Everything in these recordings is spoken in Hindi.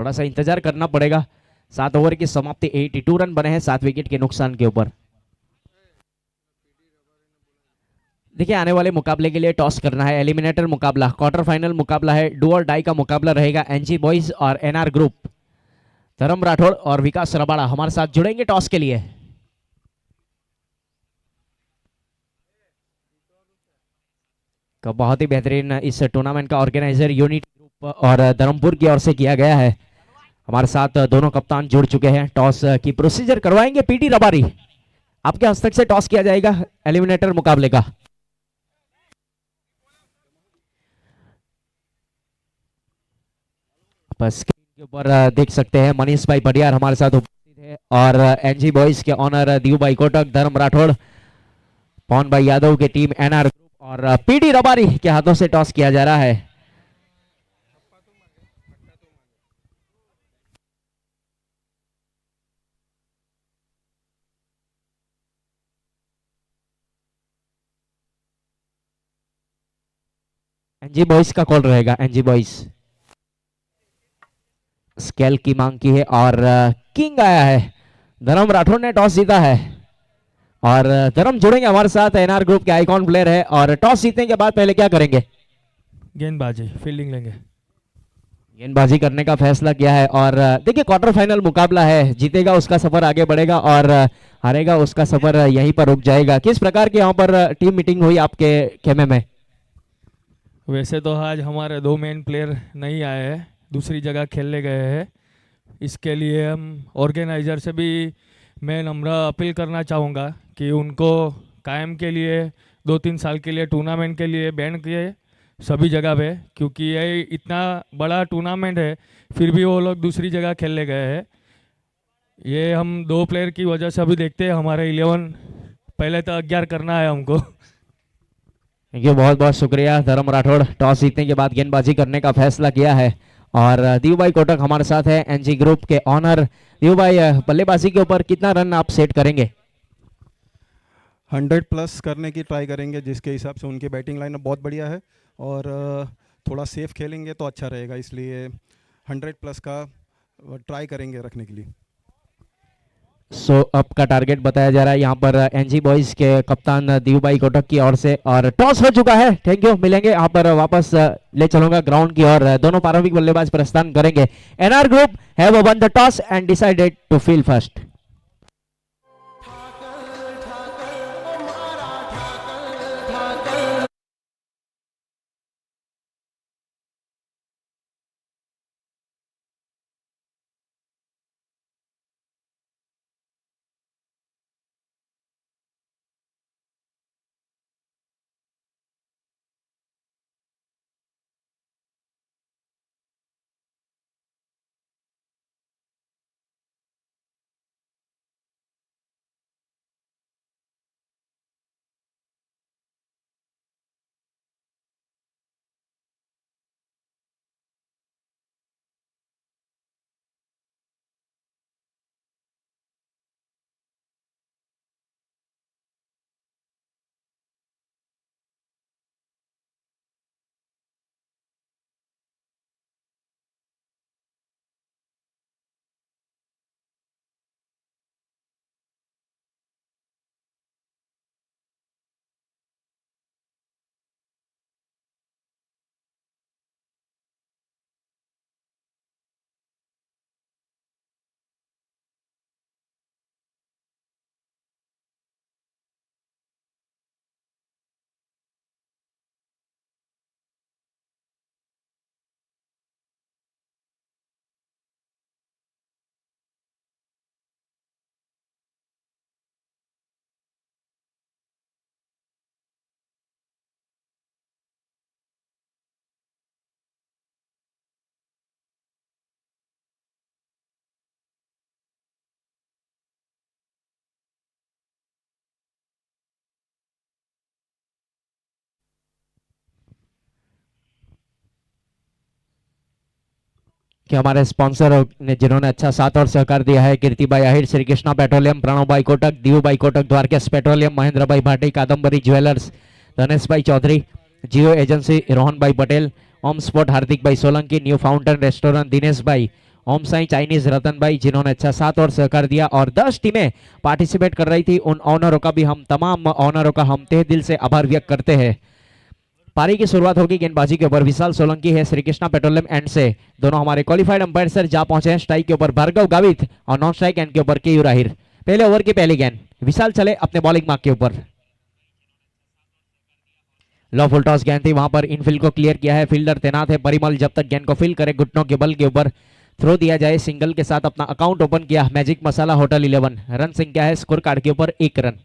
थोड़ा सा इंतजार करना पड़ेगा। 7 ओवर की समाप्ति, 82 रन बने हैं 7 विकेट के नुकसान के ऊपर। देखिए आने वाले मुकाबले के लिए टॉस करना है, एलिमिनेटर मुकाबला, क्वार्टर फाइनल मुकाबला है, डू और डाई का मुकाबला रहेगा। एनजी बॉयज और एनआर ग्रुप, धर्म राठौड़ और विकास रबाड़ा हमारे साथ जुड़ेंगे टॉस के लिए। का बहुत ही बेहतरीन इस टूर्नामेंट का ऑर्गेनाइजर यूनिट ग्रुप और धर्मपुर की ओर से किया गया है। हमारे साथ दोनों कप्तान जुड़ चुके हैं। टॉस की प्रोसीजर करवाएंगे पीटी रबारी, आपके हस्तक से टॉस किया जाएगा एलिमिनेटर मुकाबले का। स्क्रीन के ऊपर देख सकते हैं मनीष भाई बडियार हमारे साथ उपस्थित है और एनजी बॉयज के ऑनर दीव भाई कोटक, धर्म राठौड़, पवन भाई यादव के टीम एनआर ग्रुप और पीटी रबारी के हाथों से टॉस किया जा रहा है। एनजी बॉयज का कॉल रहेगा। एनजी बॉयज स्केल की मांग की है और किंग आया है। धर्म राठौड़ ने टॉस जीता है और धर्म जुड़ेंगे हमारे साथ, एनआर ग्रुप के आइकॉन प्लेयर है। और टॉस जीतने के बाद पहले क्या करेंगे? गेंदबाजी, फील्डिंग लेंगे। गेंदबाजी करने का फैसला किया है। और देखिए क्वार्टर फाइनल मुकाबला है, जीतेगा उसका सफर आगे बढ़ेगा और हारेगा उसका सफर यहीं पर रुक जाएगा। किस प्रकार की यहाँ पर टीम मीटिंग हुई आपके खेमे में? वैसे तो आज हमारे 2 मेन प्लेयर नहीं आए हैं, दूसरी जगह खेलने गए हैं। इसके लिए हम ऑर्गेनाइजर से भी मैं नम्र अपील करना चाहूँगा कि उनको कायम के लिए 2-3 साल के लिए टूर्नामेंट के लिए बैन किए सभी जगह पे, क्योंकि ये इतना बड़ा टूर्नामेंट है फिर भी वो लोग दूसरी जगह खेलने गए हैं। ये हम 2 प्लेयर की वजह से अभी देखते हैं हमारे 11 पहले तो 11 करना है हमको। थैंक यू, बहुत बहुत शुक्रिया धर्म राठौड़। टॉस जीतने के बाद गेंदबाजी करने का फैसला किया है और दीव भाई कोटक हमारे साथ है, एनजी ग्रुप के ऑनर। दीव भाई, बल्लेबाजी के ऊपर कितना रन आप सेट करेंगे? 100 प्लस करने की ट्राई करेंगे, जिसके हिसाब से उनकी बैटिंग लाइन बहुत बढ़िया है और थोड़ा सेफ खेलेंगे तो अच्छा रहेगा, इसलिए 100 प्लस का ट्राई करेंगे रखने के लिए। सो अप का टारगेट बताया जा रहा है यहाँ पर एनजी बॉयज के कप्तान दीव भाई कोटक की ओर से। और टॉस हो चुका है, थैंक यू। मिलेंगे यहाँ पर वापस ले चलूंगा ग्राउंड की ओर। दोनों प्रारंभिक बल्लेबाज प्रस्थान करेंगे। NR group have won the toss and decided to field first. कि हमारे स्पॉन्सर ने जिन्होंने अच्छा साथ और सहकार दिया है, कीर्ति भाई आहिर, श्री कृष्णा पेट्रोलियम, प्रणव भाई कोटक, दीव भाई कोटक, द्वारकेश पेट्रोलियम, महेंद्र भाई भाटी, कादम्बरी ज्वेलर्स, धनेश भाई चौधरी, जियो एजेंसी, रोहन भाई पटेल, ओम स्पोर्ट, हार्दिक भाई Solanki, new fountain restaurant, Dinesh भाई ओम साई चाइनीज रतन भाई जिन्होंने अच्छा साथ और सहकार दिया, और 10 टीमें पार्टिसिपेट कर रही थी। उन ऑनरों का भी हम तमाम ऑनरों का हम तहे दिल से आभार व्यक्त करते हैं। पारी की शुरुआत होगी गेंदबाजी के ऊपर। विशाल सोलंकी है श्री कृष्णा पेट्रोलियम एंड से। दोनों हमारे क्वालिफाइड अंपायर सर जा पहुंचे हैं। स्ट्राइक के ऊपर भार्गव गावित और नॉन स्ट्राइक एंड के ऊपर केयू राहिर। पहले ओवर की पहली गेंद विशाल चले अपने बॉलिंग मार्क के ऊपर। लो फुल टॉस गेंद थी, वहां पर इनफील्ड को क्लियर किया है। फील्डर तैनात है परिमल, जब तक गेंद को फील करे घुटनों के बल के ऊपर थ्रो दिया जाए। सिंगल के साथ अपना अकाउंट ओपन किया मैजिक मसाला होटल 11। रन संख्या है स्कोर कार्ड के ऊपर 1 रन।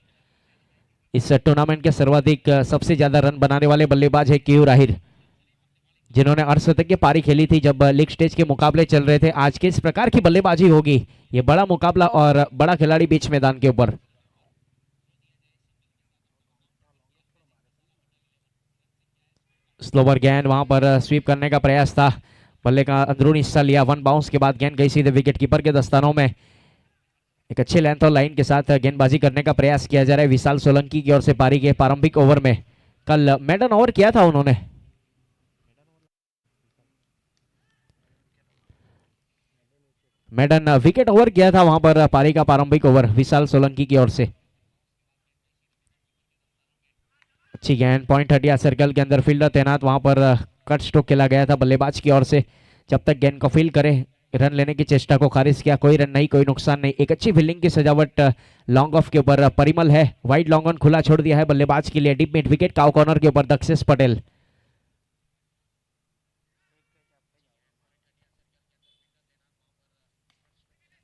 इस टूर्नामेंट के सर्वाधिक सबसे ज्यादा रन बनाने वाले बल्लेबाज है केयू राहिर, जिन्होंने अर्धशतक की पारी खेली थी जब लीग स्टेज के मुकाबले चल रहे थे। आज के इस प्रकार की बल्लेबाजी होगी, ये बड़ा मुकाबला और बड़ा खिलाड़ी बीच मैदान के ऊपर। स्लोवर गेंद, वहां पर स्वीप करने का प्रयास था, बल्ले का अंदरूनी हिस्सा लिया। 1 बाउंस के बाद गेंद गई सीधे विकेट कीपर के दस्तानों में। एक अच्छे लेंथ और लाइन के साथ गेंदबाजी करने का प्रयास किया जा रहा है विशाल सोलंकी की ओर से। पारी के प्रारंभिक ओवर में कल मेडन ओवर किया था उन्होंने, मेडन विकेट ओवर किया था वहां पर पारी का प्रारंभिक ओवर विशाल सोलंकी की ओर से। अच्छी गेंद, पॉइंट हटिया सर्कल के अंदर, फील्डर तैनात, वहां पर कट स्ट्रोक खेला गया था बल्लेबाज की ओर से। जब तक गेंद को फील करे रन लेने की चेष्टा को खारिज किया। कोई रन नहीं, कोई नुकसान नहीं। एक अच्छी फील्डिंग की सजावट लॉन्ग ऑफ के ऊपर परिमल है। वाइड लॉन्ग ऑन खुला छोड़ दिया है बल्लेबाज के लिए। Deep mid wicket cow corner के ऊपर Dakshesh Patel.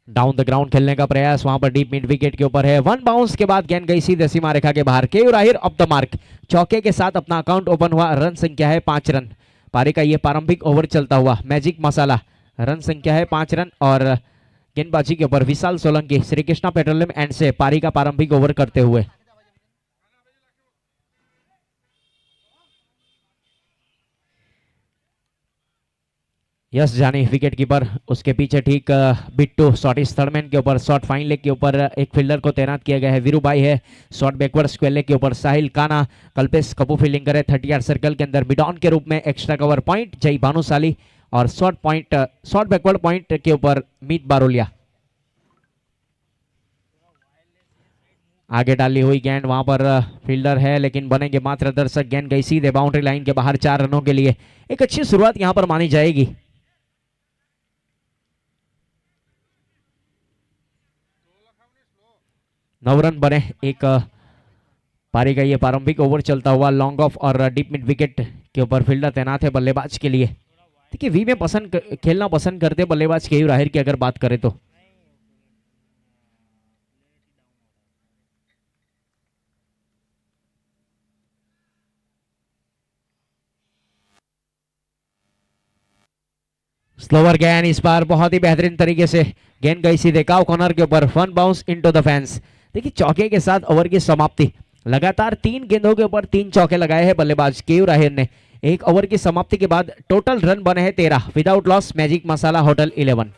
Down the ground खेलने का प्रयास, वहां पर डीप मिड विकेट के ऊपर है। 1 बाउंस के बाद गेंद गई सीधे सीमा रेखा के बाहर। केयू राहिर ऑफ द मार्क, चौके के साथ अपना अकाउंट ओपन हुआ। रन संख्या है 5 रन। पारी का ये प्रारंभिक ओवर चलता हुआ मैजिक मसाला, रन संख्या है 5 रन। और गेंदबाजी के ऊपर विशाल सोलंकी श्री कृष्णा पेट्रोलियम एंड से पारी का प्रारंभिक ओवर करते हुए। यस जानी विकेट कीपर, उसके पीछे ठीक बिट्टू शॉर्टिस थर्डमैन के ऊपर। शॉर्ट फाइन लेग के ऊपर एक फील्डर को तैनात किया गया है, वीरू भाई है। शॉर्ट बैकवर्ड स्क्वायर लेग के ऊपर साहिल काना, कल्पेश कपूर फील्डिंग करे 30 यार्ड सर्कल के अंदर। मिड ऑन के रूप में एक्स्ट्रा कवर पॉइंट जय भानुशाली, और शॉर्ट बैकवर्ड पॉइंट के ऊपर मीत बारोलिया। आगे डाली हुई गेंद, वहां पर फील्डर है लेकिन बनेंगे मात्र दर्शक। गेंद गई सीधे बाउंड्री लाइन के बाहर 4 रनों के लिए। एक अच्छी शुरुआत यहां पर मानी जाएगी। 9 रन बने। एक पारी का ये प्रारंभिक ओवर चलता हुआ लॉन्ग ऑफ और डीप मिड विकेट के ऊपर फील्डर तैनात है बल्लेबाज के लिए। देखिए वी में खेलना पसंद करते बल्लेबाज केयू राहिर की अगर बात करें तो। स्लोवर गेंद, इस बार बहुत ही बेहतरीन तरीके से गेंद गई सीधे काउ कॉर्नर के ऊपर। 1 बाउंस इनटू द फैंस। देखिए चौके के साथ ओवर की समाप्ति। लगातार 3 गेंदों के ऊपर 3 चौके लगाए हैं बल्लेबाज केयू राहिर ने। एक ओवर की समाप्ति के बाद टोटल रन बने हैं 13 without loss magic masala hotel 11।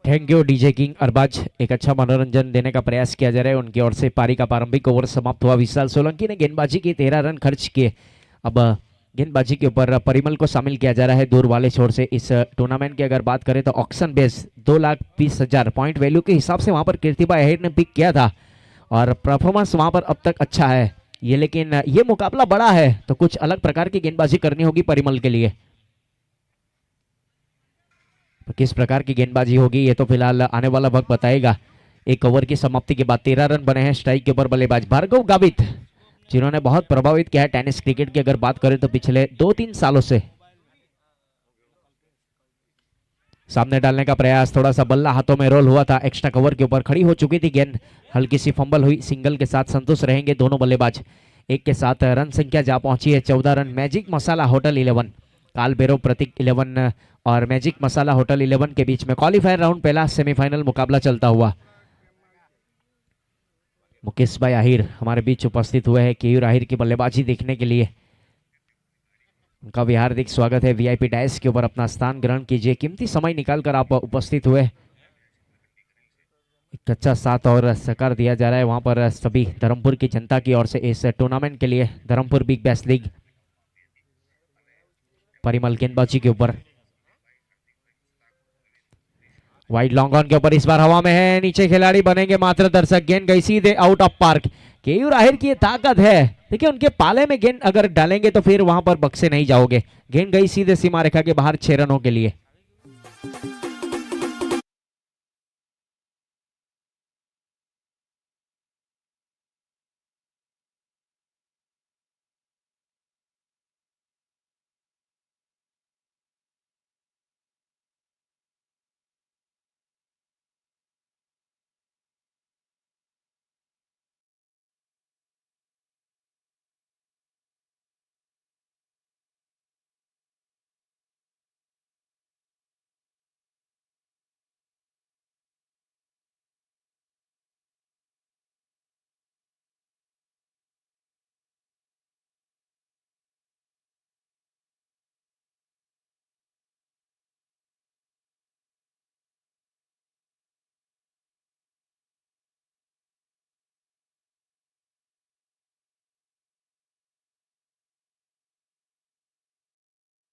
Thank you DJ king Arbaz. एक अच्छा मनोरंजन देने का प्रयास किया जा रहा है उनकी ओर से। पारी का प्रारंभिक ओवर समाप्त हुआ। विशाल सोलंकी ने गेंदबाजी की 13 रन खर्च किए। अब गेंदबाजी के ऊपर परिमल को शामिल किया जा रहा है दूर वाले छोर से। इस टूर्नामेंट की अगर बात करें तो ऑक्शन बेस 2,20,000 पॉइंट वैल्यू के हिसाब से वहां पर कीर्तिबा अहिर ने पिक किया था और परफॉर्मेंस वहां पर अब तक अच्छा है ये। लेकिन ये मुकाबला बड़ा है तो कुछ अलग प्रकार की गेंदबाजी करनी होगी परिमल के लिए। तो किस प्रकार की गेंदबाजी होगी ये तो फिलहाल आने वाला वक्त बताएगा। एक ओवर की समाप्ति के बाद 13 रन बने हैं। स्ट्राइक के ऊपर बल्लेबाज भार्गव गावित, जिन्होंने बहुत प्रभावित किया है टेनिस क्रिकेट की अगर बात करें तो पिछले 2-3 सालों से। सामने डालने का प्रयास, थोड़ा सा बल्ला हाथों में रोल हुआ था, एक्स्ट्रा कवर के ऊपर खड़ी हो चुकी थी गेंद, हल्की सी फंबल हुई। सिंगल के साथ संतुष्ट रहेंगे दोनों बल्लेबाज। एक के साथ रन संख्या जा पहुंची है 14 रन। मैजिक मसाला होटल 11, कालबेरो प्रतीक 11 और मैजिक मसाला होटल 11 के बीच में क्वालिफायर राउंड पहला सेमीफाइनल मुकाबला चलता हुआ। मुकेश भाई आहिर हमारे बीच उपस्थित हुए हैं केयूर आहिर की बल्लेबाजी देखने के लिए। उनका भी हार्दिक स्वागत है। वीआईपी डायस के ऊपर अपना स्थान ग्रहण कीजिए, कीमती समय निकालकर आप उपस्थित हुए। एक अच्छा साथ और सहकार दिया जा रहा है वहां पर सभी धर्मपुर की जनता की ओर से इस टूर्नामेंट के लिए। Dharampur big bash league Parimal गेंदबाजी के ऊपर, वाइड लॉन्ग ऑन के ऊपर इस बार हवा में है, नीचे खिलाड़ी बनेंगे मात्र दर्शक। गेंद गई सीधे out of park. Keyur Ahir की ये ताकत है, देखिए उनके पाले में गेंद अगर डालेंगे तो फिर वहां पर बक्से नहीं जाओगे। गेंद गई सीधे सीमा रेखा के बाहर 6 रनों के लिए।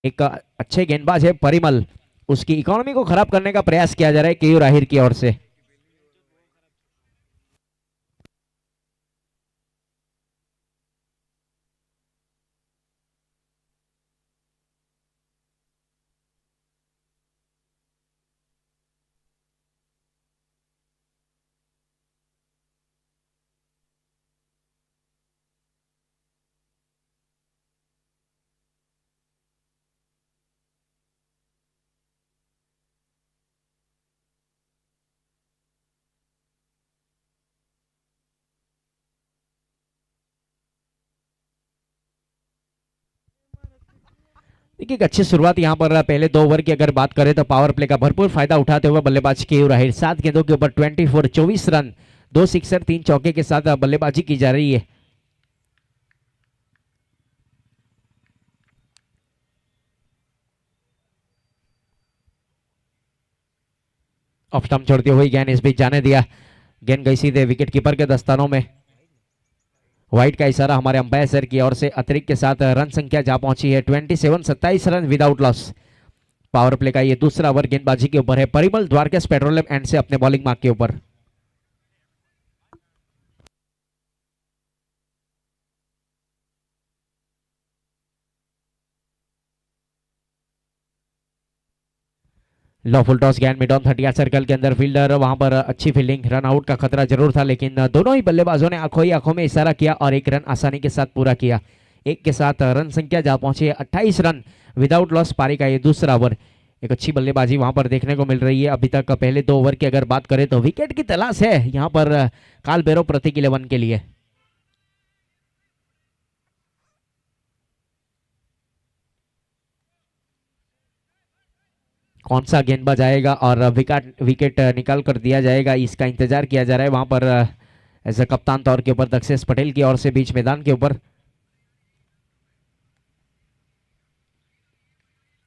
एक अच्छे गेंदबाज है परिमल, उसकी इकोनॉमी को खराब करने का प्रयास किया जा रहा है केयूर आहिर की ओर से। देखिए एक अच्छी शुरुआत यहाँ पर पहले 2 ओवर की अगर बात करें तो पावर प्ले का भरपूर फायदा उठाते हुए बल्लेबाज केयूर आहिर 7 गेंदों के ऊपर 24 रन, 2 सिक्सर 3 चौके के साथ बल्लेबाजी की जा रही है। ऑफ स्टंप छोड़ती हुई गेंद इस बीच जाने दिया। गेंद गई सीधे विकेट कीपर के दस्तानों में। व्हाइट का इशारा हमारे अंपायर सर की ओर से। अतिरिक्त के साथ रन संख्या जा पहुंची है 27 run without loss. Power play का ये दूसरा ओवर गेंदबाजी के ऊपर है परिमल द्वारकेश पेट्रोलियम एंड से अपने बॉलिंग मार्क के ऊपर। लो फुल टॉस गेंद मिड ऑन 30 सर्कल के अंदर, फील्डर वहां पर अच्छी फील्डिंग, रन आउट का खतरा जरूर था लेकिन दोनों ही बल्लेबाजों ने आंखों ही आंखों में इशारा किया और एक रन आसानी के साथ पूरा किया। एक के साथ रन संख्या जा पहुंची है 28 रन विदाउट लॉस। पारी का ये दूसरा ओवर। एक अच्छी बल्लेबाजी वहां पर देखने को मिल रही है। अभी तक पहले 2 ओवर की अगर बात करें तो विकेट की तलाश है यहाँ पर कालबेरो प्रतीक 11 के लिए। कौन सा गेंदबाज आएगा और विकेट निकाल कर दिया जाएगा, इसका इंतजार किया जा रहा है वहां पर एज अ कप्तान तौर के ऊपर दक्षेश पटेल की ओर से बीच मैदान के ऊपर।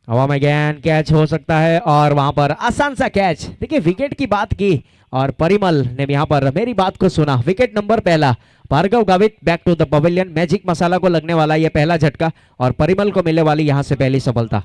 हवा में गेंद कैच हो सकता है और वहां पर आसान सा कैच। देखिए विकेट की बात की और परिमल ने यहां पर मेरी बात को सुना। विकेट नंबर पहला, Bhargav Gavit back to the pavilion. Magic masala को लगने वाला यह पहला झटका और परिमल को मिलने वाली यहां से पहली सफलता।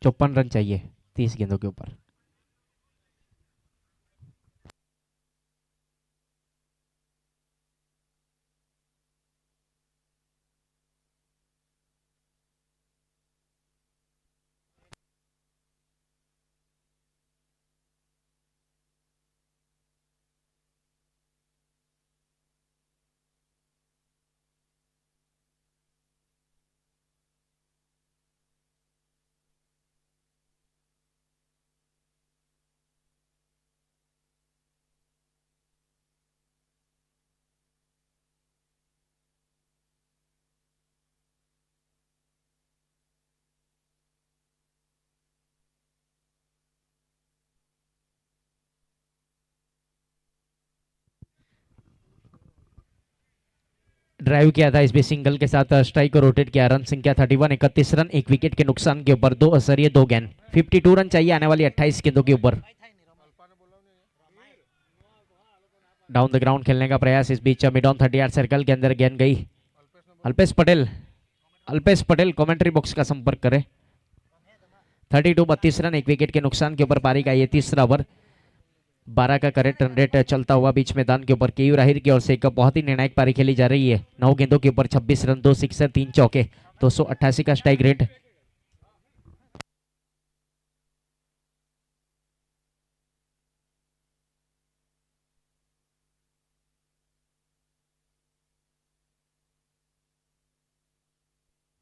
54 रन चाहिए 30 गेंदों के ऊपर। ड्राइव किया था इस भी सिंगल के साथ, स्ट्राइक को रोटेट किया। रन संख्या 31, 31 रन, एक विकेट के नुकसान के ऊपर, 2 असरिये 2 गेंद। 52 रन चाहिए आने वाली 28 गेंदों के ऊपर। डाउन द ग्राउंड खेलने का प्रयास इस बीच मिड ऑन 30 सर्कल के अंदर गेंद गई। अल्पेश पटेल कमेंट्री बॉक्स का संपर्क करें। 32, 32 रन, एक विकेट के नुकसान के ऊपर पारी का ये तीसरा ओवर। 12 का करेक्ट रन रेट चलता हुआ बीच मैदान के ऊपर केयू राहिर की ओर से एक बहुत ही निर्णायक पारी खेली जा रही है। 9 गेंदों के ऊपर 26 रन, 2 सिक्सर, 3 चौके, 288 का स्ट्राइक रेट।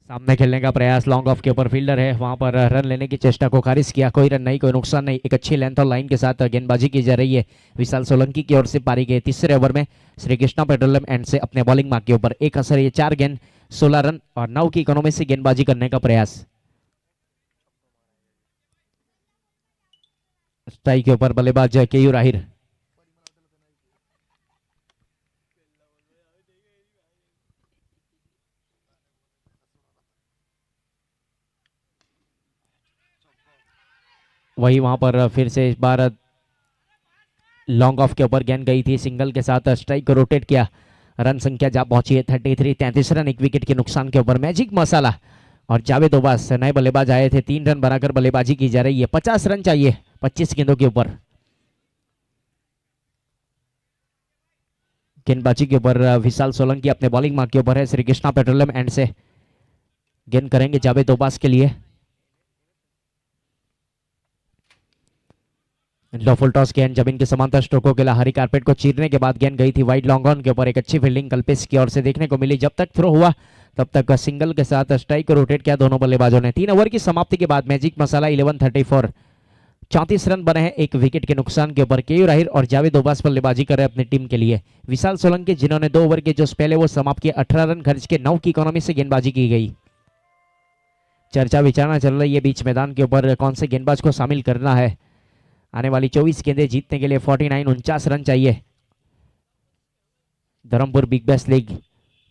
सामने खेलने का प्रयास, लॉन्ग ऑफ के ऊपर फील्डर है, वहां पर रन लेने की चेष्टा को खारिज किया। कोई रन नहीं, कोई नुकसान नहीं। एक अच्छी लेंथ और लाइन के साथ गेंदबाजी की जा रही है विशाल सोलंकी की ओर से। पारी के तीसरे ओवर में श्री कृष्णा पेट्रोलियम एंड से अपने बॉलिंग मार्क के ऊपर एक असर, ये 4 गेंद, 16 रन और 9 की इकोनॉमी से गेंदबाजी करने का प्रयास। स्ट्राइक के ऊपर बल्लेबाज केयू राहिर। वही वहां पर फिर से इस बार लॉन्ग ऑफ के ऊपर गेंद गई थी, सिंगल के साथ स्ट्राइक को रोटेट किया। रन संख्या जा पहुंची है 33, 33 रन, एक विकेट के नुकसान के ऊपर। मैजिक मसाला और जावेद ओबास नए बल्लेबाज आए थे, 3 रन बनाकर बल्लेबाजी की जा रही है। 50 रन चाहिए 25 गेंदों के ऊपर। गेंदबाजी के ऊपर विशाल सोलंकी अपने बॉलिंग मार्क के ऊपर है श्री कृष्णा पेट्रोलियम एंड से। गेंद करेंगे जावेद ओबास के लिए। लो फुल टॉस गेंद जमीन के समांतर स्ट्रोकों के लिए हरी कारपेट को चीरने के बाद गेंद गई थी वाइड लॉन्ग ऑन के ऊपर। एक अच्छी फील्डिंग कल्पेश की ओर से देखने को मिली। जब तक थ्रो हुआ तब तक सिंगल के साथ स्ट्राइक को रोटेट किया दोनों बल्लेबाजों ने। 3 ओवर की समाप्ति के बाद मैजिक मसाला 11-34, 34 रन बने हैं एक विकेट के नुकसान के ऊपर। केयू राहिर और जावेद ओबास बल्लेबाजी कर रहे हैं अपनी टीम के लिए। विशाल सोलंकी जिन्होंने 2 ओवर के जो स्पेल है वो समाप्त किए, 18 रन खर्च के 9 की इकोनॉमी से गेंदबाजी की गई। चर्चा विचारणा चल रही है बीच मैदान के ऊपर कौन से गेंदबाज को शामिल करना है। आने वाली 24 गेंदें जीतने के लिए 49 रन चाहिए। धर्मपुर बिग बैश लीग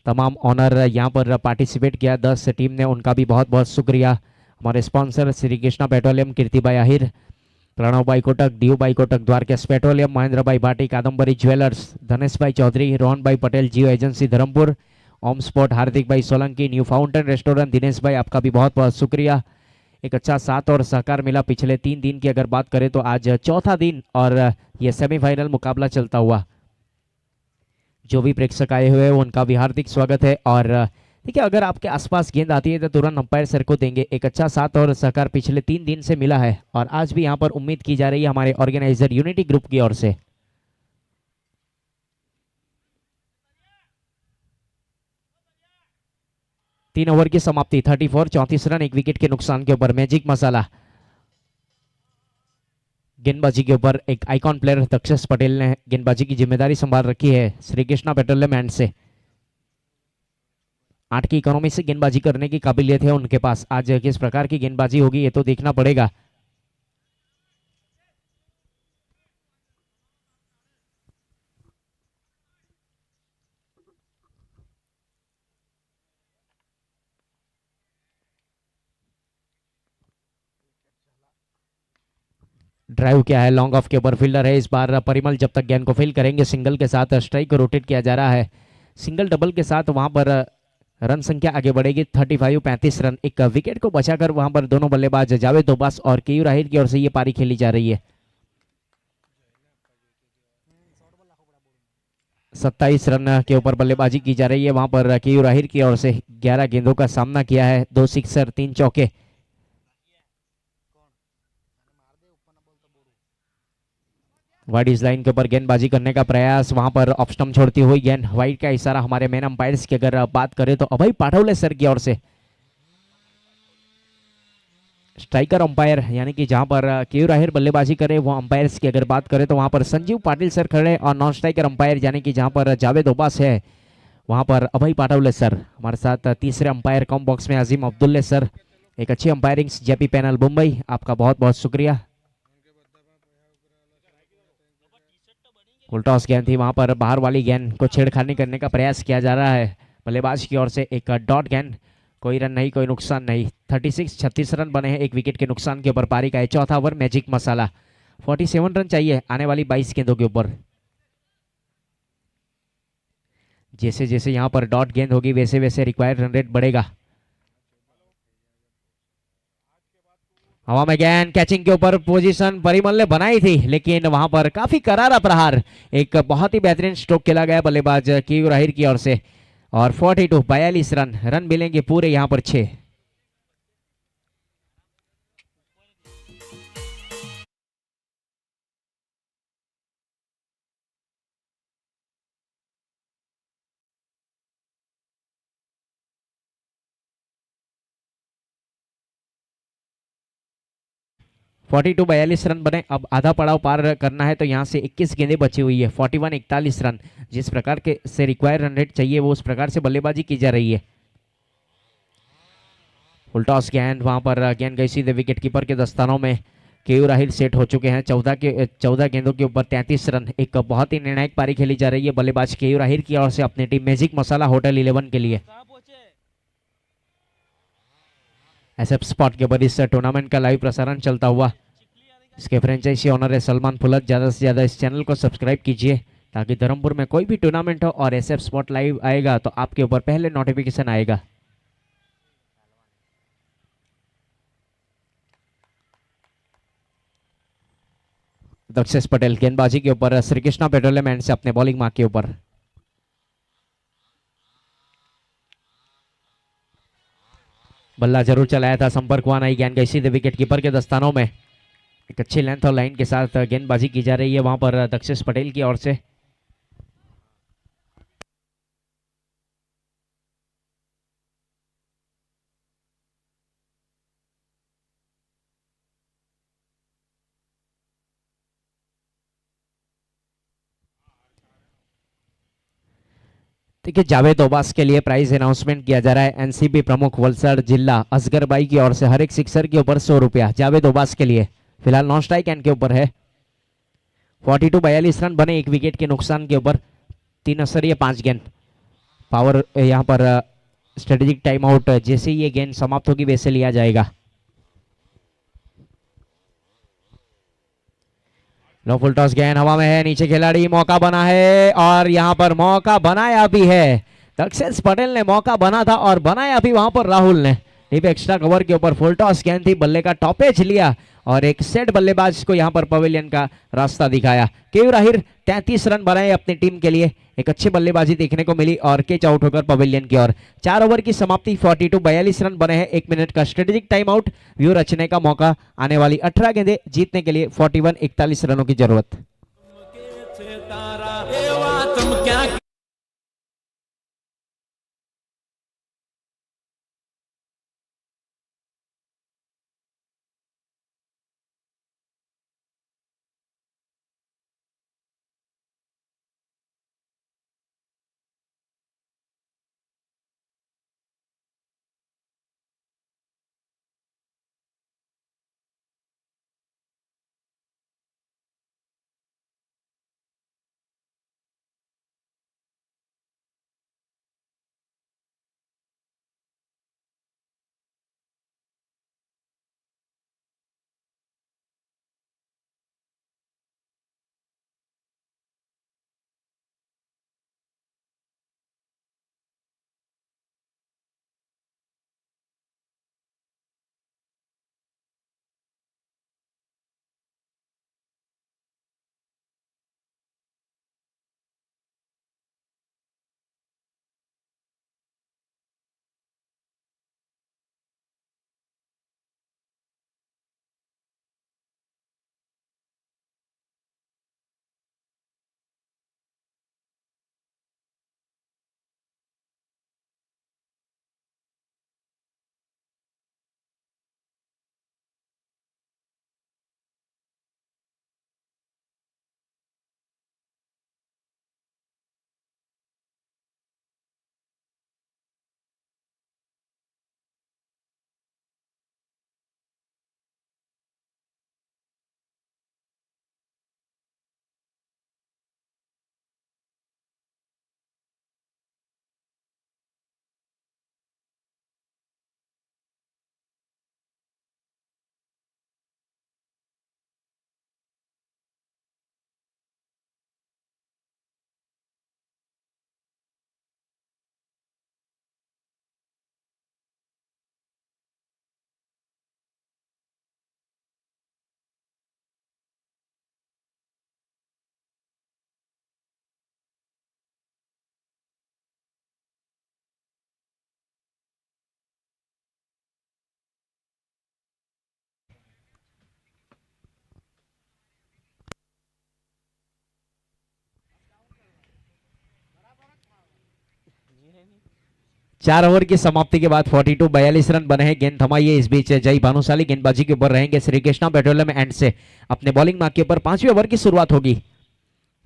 तमाम ऑनर यहां पर पार्टिसिपेट किया 10 टीम ने, उनका भी बहुत बहुत शुक्रिया। हमारे स्पॉन्सर श्री कृष्णा पेट्रोलियम, कीर्ति भाई आहिर, प्रणव भाई कोटक, डीयू भाई कोटक, द्वारकेश पेट्रोलियम, महेंद्र भाई भाटी, कादम्बरी ज्वेलर्स, धनेश भाई चौधरी, रोहन भाई पटेल, जियो एजेंसी धर्मपुर, ओम स्पोर्ट, हार्दिक भाई Solanki, new fountain restaurant, Dinesh भाई आपका भी बहुत बहुत शुक्रिया। एक अच्छा साथ और सहकार मिला पिछले 3 दिन की अगर बात करें तो आज चौथा दिन और ये सेमीफाइनल मुकाबला चलता हुआ। जो भी प्रेक्षक आए हुए हैं उनका भी हार्दिक स्वागत है। और देखिए अगर आपके आसपास गेंद आती है तो तुरंत अंपायर सर को देंगे। एक अच्छा साथ और सहकार पिछले 3 दिन से मिला है और आज भी यहाँ पर उम्मीद की जा रही है हमारे ऑर्गेनाइजर यूनिटी ग्रुप की ओर से। तीन ओवर की समाप्ति, 34, 34 रन, एक विकेट के नुकसान के ऊपर। मैजिक मसाला गेंदबाजी के ऊपर एक आइकॉन प्लेयर दक्षेश पटेल ने गेंदबाजी की जिम्मेदारी संभाल रखी है श्री कृष्णा पेट्रोलियम एंड से। 8 की इकोनॉमी से गेंदबाजी करने की काबिलियत है उनके पास। आज किस प्रकार की गेंदबाजी होगी ये तो देखना पड़ेगा। ड्राइव किया है, लॉन्ग ऑफ के ऊपर फील्डर है इस बार परिमल। जब तक गेंद को फील करेंगे, सिंगल के साथ स्ट्राइक को रोटेट किया जा रहा है। सिंगल डबल के साथ वहां पर रन संख्या आगे बढ़ेगी 35 रन। एक विकेट को बचाकर वहां पर दोनों बल्लेबाज जावेद दोबास और केयू राहिल की ओर से ये पारी खेली जा रही है। 27 रन के ऊपर बल्लेबाजी की जा रही है वहां पर केयू राहिल की ओर से। 11 गेंदों का सामना किया है, 2 सिक्सर 3 चौके। वाइड इस लाइन के ऊपर गेंदबाजी करने का प्रयास, वहां पर ऑफ स्टंप छोड़ती हुई गेंद। वाइड का इशारा हमारे मेन अंपायर्स की अगर बात करें तो अभय पाठवले सर की ओर से। स्ट्राइकर अंपायर यानी कि जहां पर केयू राहिल बल्लेबाजी करे वो अंपायर्स की अगर बात करें तो वहां पर संजीव पाटिल सर खड़े, और नॉन स्ट्राइकर अंपायर यानी कि जहां पर जावेद ओबास है वहां पर अभय पाठवले सर। हमारे साथ तीसरे अंपायर कॉम बॉक्स में अजीम अब्दुल्ले सर। एक अच्छी अंपायरिंग जेपी पैनल मुंबई, आपका बहुत बहुत शुक्रिया। फुल टॉस गेंद थी, वहां पर बाहर वाली गेंद को छेड़खानी करने का प्रयास किया जा रहा है बल्लेबाज की ओर से। एक डॉट गेंद, कोई रन नहीं, कोई नुकसान नहीं। 36 रन बने हैं एक विकेट के नुकसान के ऊपर। पारी का है चौथा ओवर, मैजिक मसाला। 47 रन चाहिए आने वाली 22 गेंदों के ऊपर। जैसे जैसे यहां पर डॉट गेंद होगी वैसे वैसे रिक्वायर्ड रन रेट बढ़ेगा। हवा में गेंद, कैचिंग के ऊपर पोजीशन परिमल ने बनाई थी, लेकिन वहां पर काफी करारा प्रहार, एक बहुत ही बेहतरीन स्ट्रोक खेला गया बल्लेबाज केयू राहिल की ओर से। और 42 रन मिलेंगे पूरे यहां पर 6। फोर्टी टू 42 रन बने। अब आधा पड़ाव पार करना है तो यहाँ से 21 गेंदें बची हुई है। 41 41 रन, जिस प्रकार के से रिक्वायर रन रेट चाहिए वो उस प्रकार से बल्लेबाजी की जा रही है। फुल टॉस गेंद, वहां पर गेंद गई सीधे विकेट कीपर के दस्तानों में। केयू राहिल सेट हो चुके हैं 14 गेंदों के ऊपर 33 रन। एक बहुत ही निर्णायक पारी खेली जा रही है बल्लेबाज केयू राहिल की ओर से अपनी टीम मैजिक मसाला होटल 11 के लिए। एसएफ स्पॉट के ऊपर इस टूर्नामेंट का लाइव प्रसारण चलता हुआ। इसके फ्रेंचाइजी ऑनर है सलमान फुलत। ज़्यादा से ज़्यादा इस चैनल को सब्सक्राइब कीजिए ताकि धर्मपुर में कोई भी टूर्नामेंट हो और एसएफ स्पॉट लाइव आएगा तो आपके ऊपर पहले नोटिफिकेशन आएगा। दक्षेश पटेल गेंदबाजी के ऊपर, श्री कृष्णा पेट्रोलियम एंड से अपने बॉलिंग मार्क के ऊपर। बल्ला जरूर चलाया था, संपर्क हुआ नहीं। गेंद गई सीधे विकेट कीपर के दस्तानों में। एक अच्छी लेंथ और लाइन के साथ गेंदबाजी की जा रही है वहां पर दक्षेश पटेल की ओर से। देखिए जावेद ओबास के लिए प्राइज अनाउंसमेंट किया जा रहा है। एनसीबी प्रमुख वलसाड़ जिला असगर भाई की ओर से हर एक सिक्सर के ऊपर 100 रुपया जावेद ओबास के लिए। फिलहाल नॉन स्ट्राइक एंड के ऊपर है। 42 रन बने एक विकेट के नुकसान के ऊपर। 3 असरिए 5 गेंद। पावर यहाँ पर स्ट्रेटेजिक टाइम आउट जैसे ही ये गेंद समाप्त होगी वैसे लिया जाएगा। लो फुल टॉस गेंद हवा में है, नीचे खिलाड़ी, मौका बना है और यहां पर मौका बनाया भी है। दक्षेश पटेल ने मौका बना था और बनाया भी वहां पर राहुल ने। डीप एक्स्ट्रा कवर के ऊपर फुल टॉस गेंद थी, बल्ले का टॉपेज लिया और एक सेट बल्लेबाज को यहां पर पवेलियन का रास्ता दिखाया। केयू राहिल 33 रन बनाए अपनी टीम के लिए। एक अच्छी बल्लेबाजी देखने को मिली और कैच आउट होकर पवेलियन की ओर। 4 ओवर की समाप्ति, 42 रन बने हैं। 1 मिनट का स्ट्रेटेजिक टाइम आउट, व्यू रचने का मौका। आने वाली 18 गेंदें जीतने के लिए 41 रनों की जरूरत। 4 ओवर की समाप्ति के बाद 42 रन बने हैं। गेंद थमाइए इस बीच जय भानुशाली गेंदबाजी के ऊपर रहेंगे। श्री कृष्णा पेट्रोलियम एंड से अपने बॉलिंग मार्क के ऊपर 5वें ओवर की शुरुआत होगी।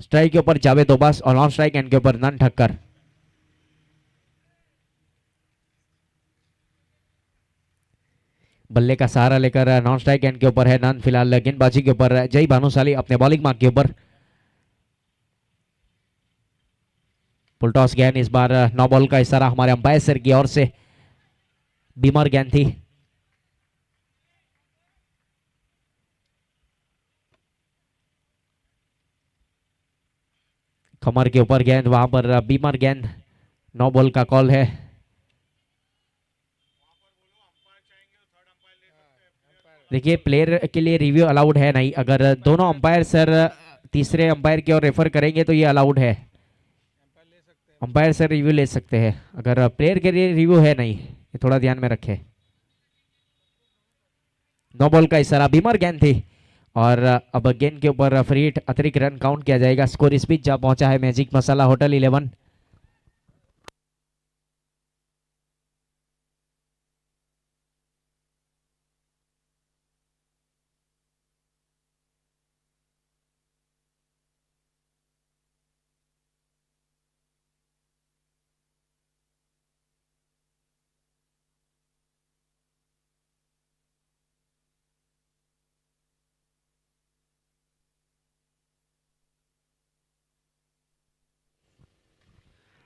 स्ट्राइक के ऊपर जावेद ओबास और नॉन स्ट्राइक एंड के ऊपर नन ठक्कर। बल्ले का सहारा लेकर नॉन स्ट्राइक एंड के ऊपर है नन। फिलहाल गेंदबाजी के ऊपर जय भानुशाली अपने बॉलिंग मार्क के ऊपर। फुल टॉस गेंद इस बार नो बॉल का इशारा हमारे अंपायर सर की ओर से। बीमर गेंद थी। कमर के ऊपर गेंद, वहां पर बीमर गेंद। नो बॉल का कॉल है। देखिए प्लेयर के लिए रिव्यू अलाउड है नहीं। अगर दोनों अंपायर सर तीसरे अंपायर की ओर रेफर करेंगे तो ये अलाउड है। अंपायर सर रिव्यू ले सकते हैं। अगर प्लेयर के लिए रिव्यू है नहीं, ये थोड़ा ध्यान में रखें। नो बॉल का इशारा, बीमर गेंद थी और अब गेंद के ऊपर फ्री हिट अतिरिक्त रन काउंट किया जाएगा। स्कोर इस बीच जा पहुंचा है मैजिक मसाला होटल 11।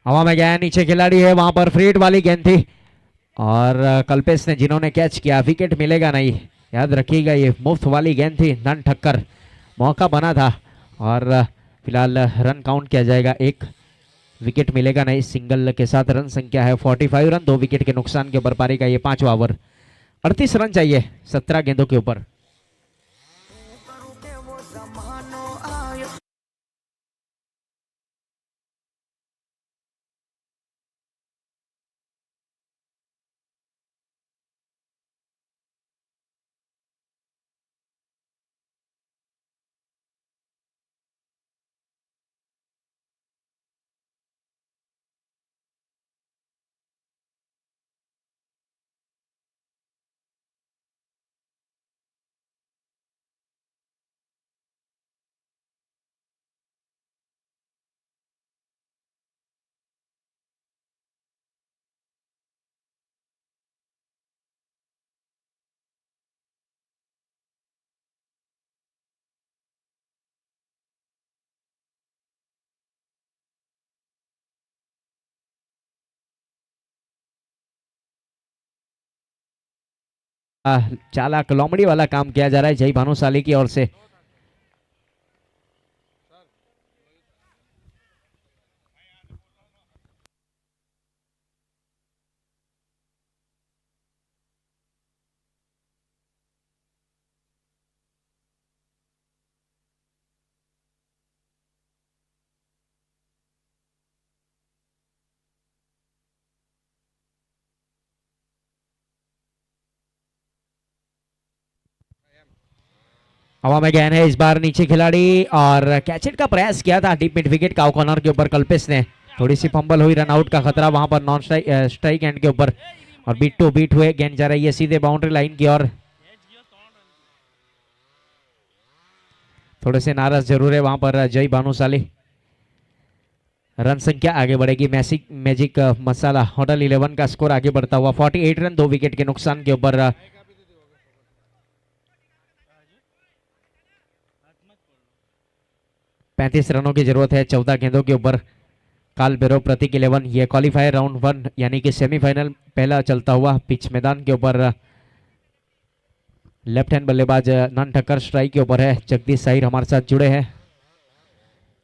हवा में गया, नीचे खिलाड़ी है, वहां पर फ्री हिट वाली गेंद थी और कल्पेश ने जिन्होंने कैच किया, विकेट मिलेगा नहीं, याद रखिएगा। ये मुफ्त वाली गेंद थी, नन ठक्कर। मौका बना था और फिलहाल रन काउंट किया जाएगा। एक विकेट मिलेगा नहीं। सिंगल के साथ रन संख्या है 45 रन। 2 विकेट के नुकसान के ऊपर पारी का ये 5वां ओवर। 38 रन चाहिए 17 गेंदों के ऊपर। चालाक लोमड़ी वाला काम किया जा रहा है जय भानुशाली की ओर से। हवा में गहन है इस बार, नीचे खिलाड़ी और कैचेट का प्रयास किया था डीप मिड विकेट का कॉर्नर के ऊपर कल्पेश ने। थोड़ी सी फंबल हुई, रन आउट का खतरा वहां पर नॉन स्ट्राइक एंड के ऊपर और बीट टू बीट हुए। गेंद जा रही है सीधे बाउंड्री लाइन की ओर। थोड़े से नाराज जरूर है वहां पर जय भानुशाली। रन संख्या आगे बढ़ेगी। मैजिक मसाला होटल 11 का स्कोर आगे बढ़ता हुआ 48 रन 2 विकेट के नुकसान के ऊपर। 35 रनों की जरूरत है 14 गेंदों के ऊपर। काल बेरो प्रतीक 11। ये क्वालिफायर राउंड 1 यानी कि सेमीफाइनल पहला चलता हुआ पिच मैदान के ऊपर। लेफ्ट हैंड बल्लेबाज नन ठक्कर स्ट्राइक के ऊपर है। जगदीश साहिर हमारे साथ जुड़े हैं।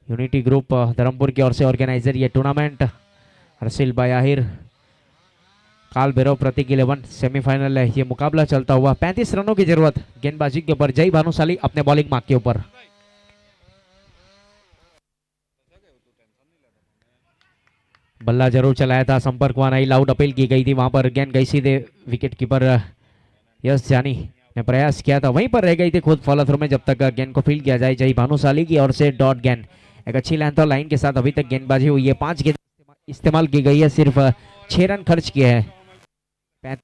यूनिटी ग्रुप धर्मपुर की ओर से ऑर्गेनाइजर ये टूर्नामेंट। हर्षिल बायाहिर, काल बेरो प्रतीक 11 सेमीफाइनल है ये मुकाबला चलता हुआ। 35 रनों की जरूरत गेंदबाजी के ऊपर। जय भानुशाली अपने बॉलिंग मार्क के ऊपर। बल्ला जरूर चलाया था, संपर्क हुआ नहीं, लाउड अपील की गई थी। वहां पर गेंद गई सीधे विकेट कीपर यश जानी ने प्रयास किया था, वहीं पर रह गई थी खुद फॉलो थ्रो में जब तक गेंद को फील्ड किया जाए। जय भानुशाली की ओर से डॉट गेंद, एक अच्छी लेंथ और लाइन के साथ अभी तक गेंदबाजी हुई है। 5 गेंद इस्तेमाल की गई है, सिर्फ 6 रन खर्च किए हैं।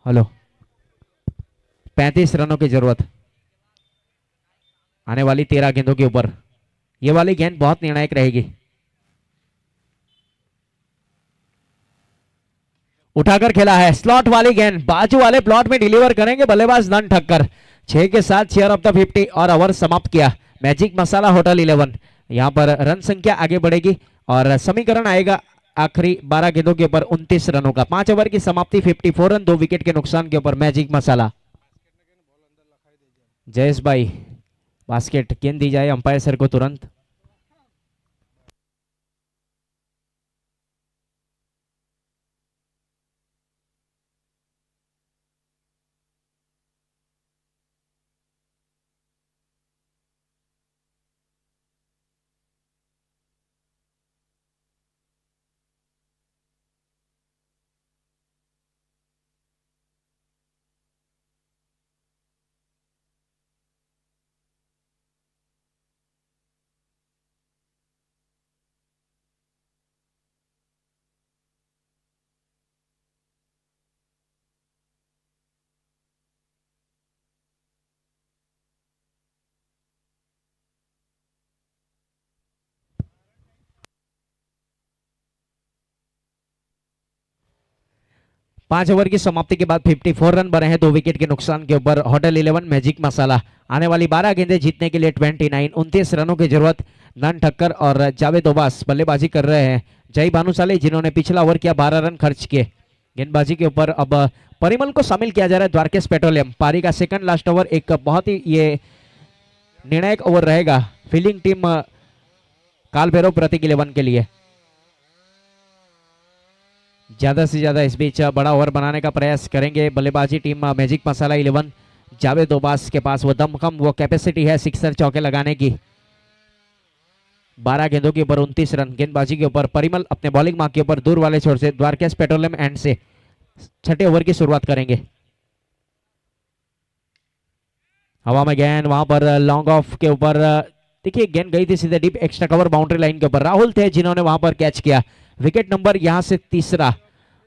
हेलो, 35 रनों की जरूरत आने वाली 13 गेंदों के ऊपर। ये वाली गेंद बहुत निर्णायक रहेगी। उठाकर खेला है, स्लॉट वाली गेंद बाजू वाले प्लॉट में डिलीवर करेंगे बल्लेबाज नन ठक्कर। 6 के साथ शेयर ऑफ द 50 और ओवर समाप्त किया मैजिक मसाला होटल 11। यहां पर रन संख्या आगे बढ़ेगी और समीकरण आएगा आखिरी 12 गेंदों के ऊपर 29 रनों का। 5 ओवर की समाप्ति, 54 रन, 2 विकेट के नुकसान के ऊपर मैजिक मसाला। जयेश भाई, बास्केट गेंद दी जाए अंपायर सर को तुरंत। पांच ओवर की समाप्ति के बाद 54 रन बने हैं, 2 विकेट के नुकसान के ऊपर होटल 11 मैजिक मसाला। आने वाली 12 गेंदें जीतने के लिए 29 रनों की जरूरत। नन ठक्कर और जावेद ओबास बल्लेबाजी कर रहे हैं। जय भानुशाली जिन्होंने पिछला ओवर किया 12 रन खर्च किए। गेंदबाजी के ऊपर अब परिमल को शामिल किया जा रहा है द्वारकेश पेट्रोलियम। पारी का सेकंड लास्ट ओवर एक बहुत ही ये निर्णायक ओवर रहेगा फील्डिंग टीम कालभैरव प्रतीक 11 के लिए। ज्यादा से ज्यादा इस बीच बड़ा ओवर बनाने का प्रयास करेंगे बल्लेबाजी टीम मैजिक मसाला 11। जावेद ओबास के पास वो दमखम, वो कैपेसिटी है सिक्सर चौके लगाने की। 12 गेंदों के ऊपर 29 रन। गेंदबाजी के ऊपर परिमल अपने बॉलिंग मार्क के ऊपर दूर वाले छोर से द्वारकेश पेट्रोलियम एंड से छठे ओवर की शुरुआत करेंगे। हवा में गेंद, वहां पर लॉन्ग ऑफ के ऊपर देखिए गेंद गई थी सीधे deep extra cover boundary line के ऊपर। राहुल थे जिन्होंने वहां पर कैच किया। विकेट नंबर यहां से तीसरा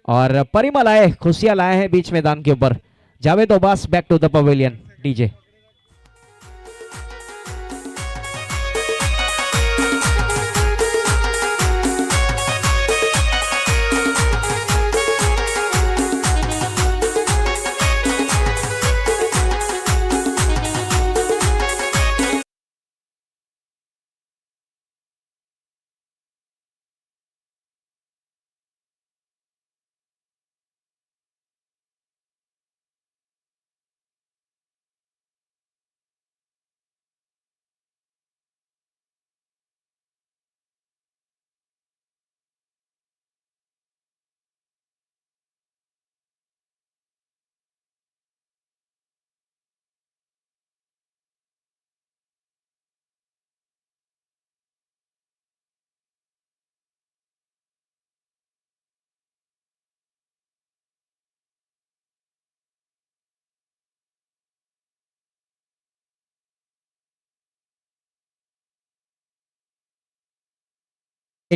और परिमल आए, खुशियां लाए हैं बीच मैदान के ऊपर। Javed Obas back to the pavilion. DJ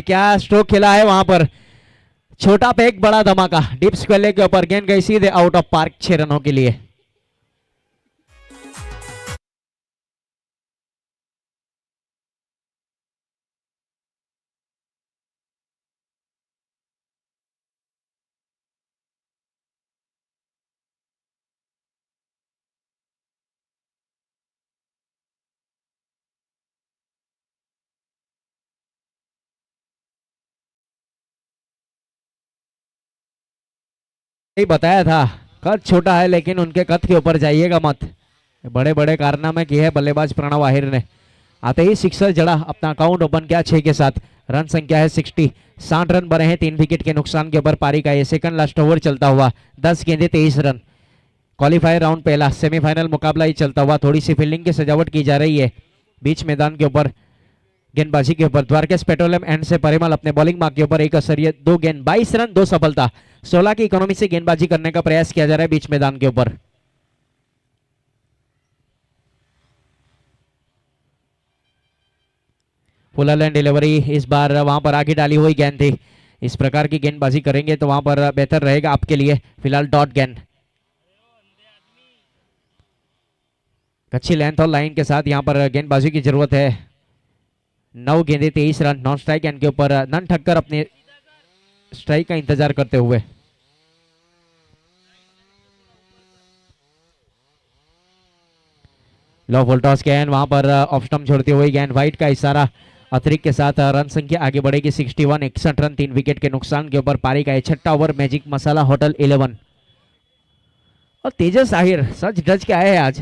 क्या स्ट्रोक खेला है वहां पर। छोटा पेक बड़ा धमाका। डीप स्क्वेले के ऊपर गेंद गई सीधे आउट ऑफ पार्क 6 रनों के लिए। बताया था कद छोटा है लेकिन उनके कद के ऊपर जाइएगा मत। बड़े बड़े कारनामे किए है बल्लेबाज प्रणव आहिर ने। आते ही सिक्सर जड़ा, अपना अकाउंट ओपन किया 6 के साथ। रन संख्या है 60। 60 रन बने हैं 3 विकेट के नुकसान के ऊपर। पारी का ये सेकंड लास्ट ओवर चलता हुआ 10 गेंदे 23 रन। क्वालिफायर राउंड पहला, सेमीफाइनल मुकाबला ही चलता हुआ। थोड़ी सी फील्डिंग की सजावट की जा रही है बीच मैदान के ऊपर। गेंदबाजी के ऊपर द्वारकेश पेट्रोलियम एंड से परिमल अपने बॉलिंग मार्क के ऊपर एक असरियत 2 गेंद 22 रन 2 सफलता। 16 की इकोनॉमी से गेंदबाजी करने का प्रयास किया जा रहा है बीच मैदान के ऊपर। फुल एंड डिलीवरी इस बार वहां पर आगे डाली हुई गेंद थी। इस प्रकार की गेंदबाजी करेंगे तो वहां पर बेहतर रहेगा आपके लिए। फिलहाल डॉट गेंद, अच्छी लेंथ और लाइन के साथ यहां पर गेंदबाजी की जरूरत है। 9 गेंदे 23 रन, नॉन स्ट्राइक एंड के ऊपर नन ठक्कर अपने स्ट्राइक का इंतजार करते हुए। लो वोल्टॉस गेंद, वहां पर ऑफ स्टंप छोड़ते हुए गेंद, वाइट का इशारा, अतिरिक्त के साथ रन संख्या आगे बढ़ेगी 61, 61 रन 3 विकेट के नुकसान के ऊपर। पारी का छठा ओवर मैजिक मसाला होटल 11 और तेजस आहिर सच डच के आए हैं आज।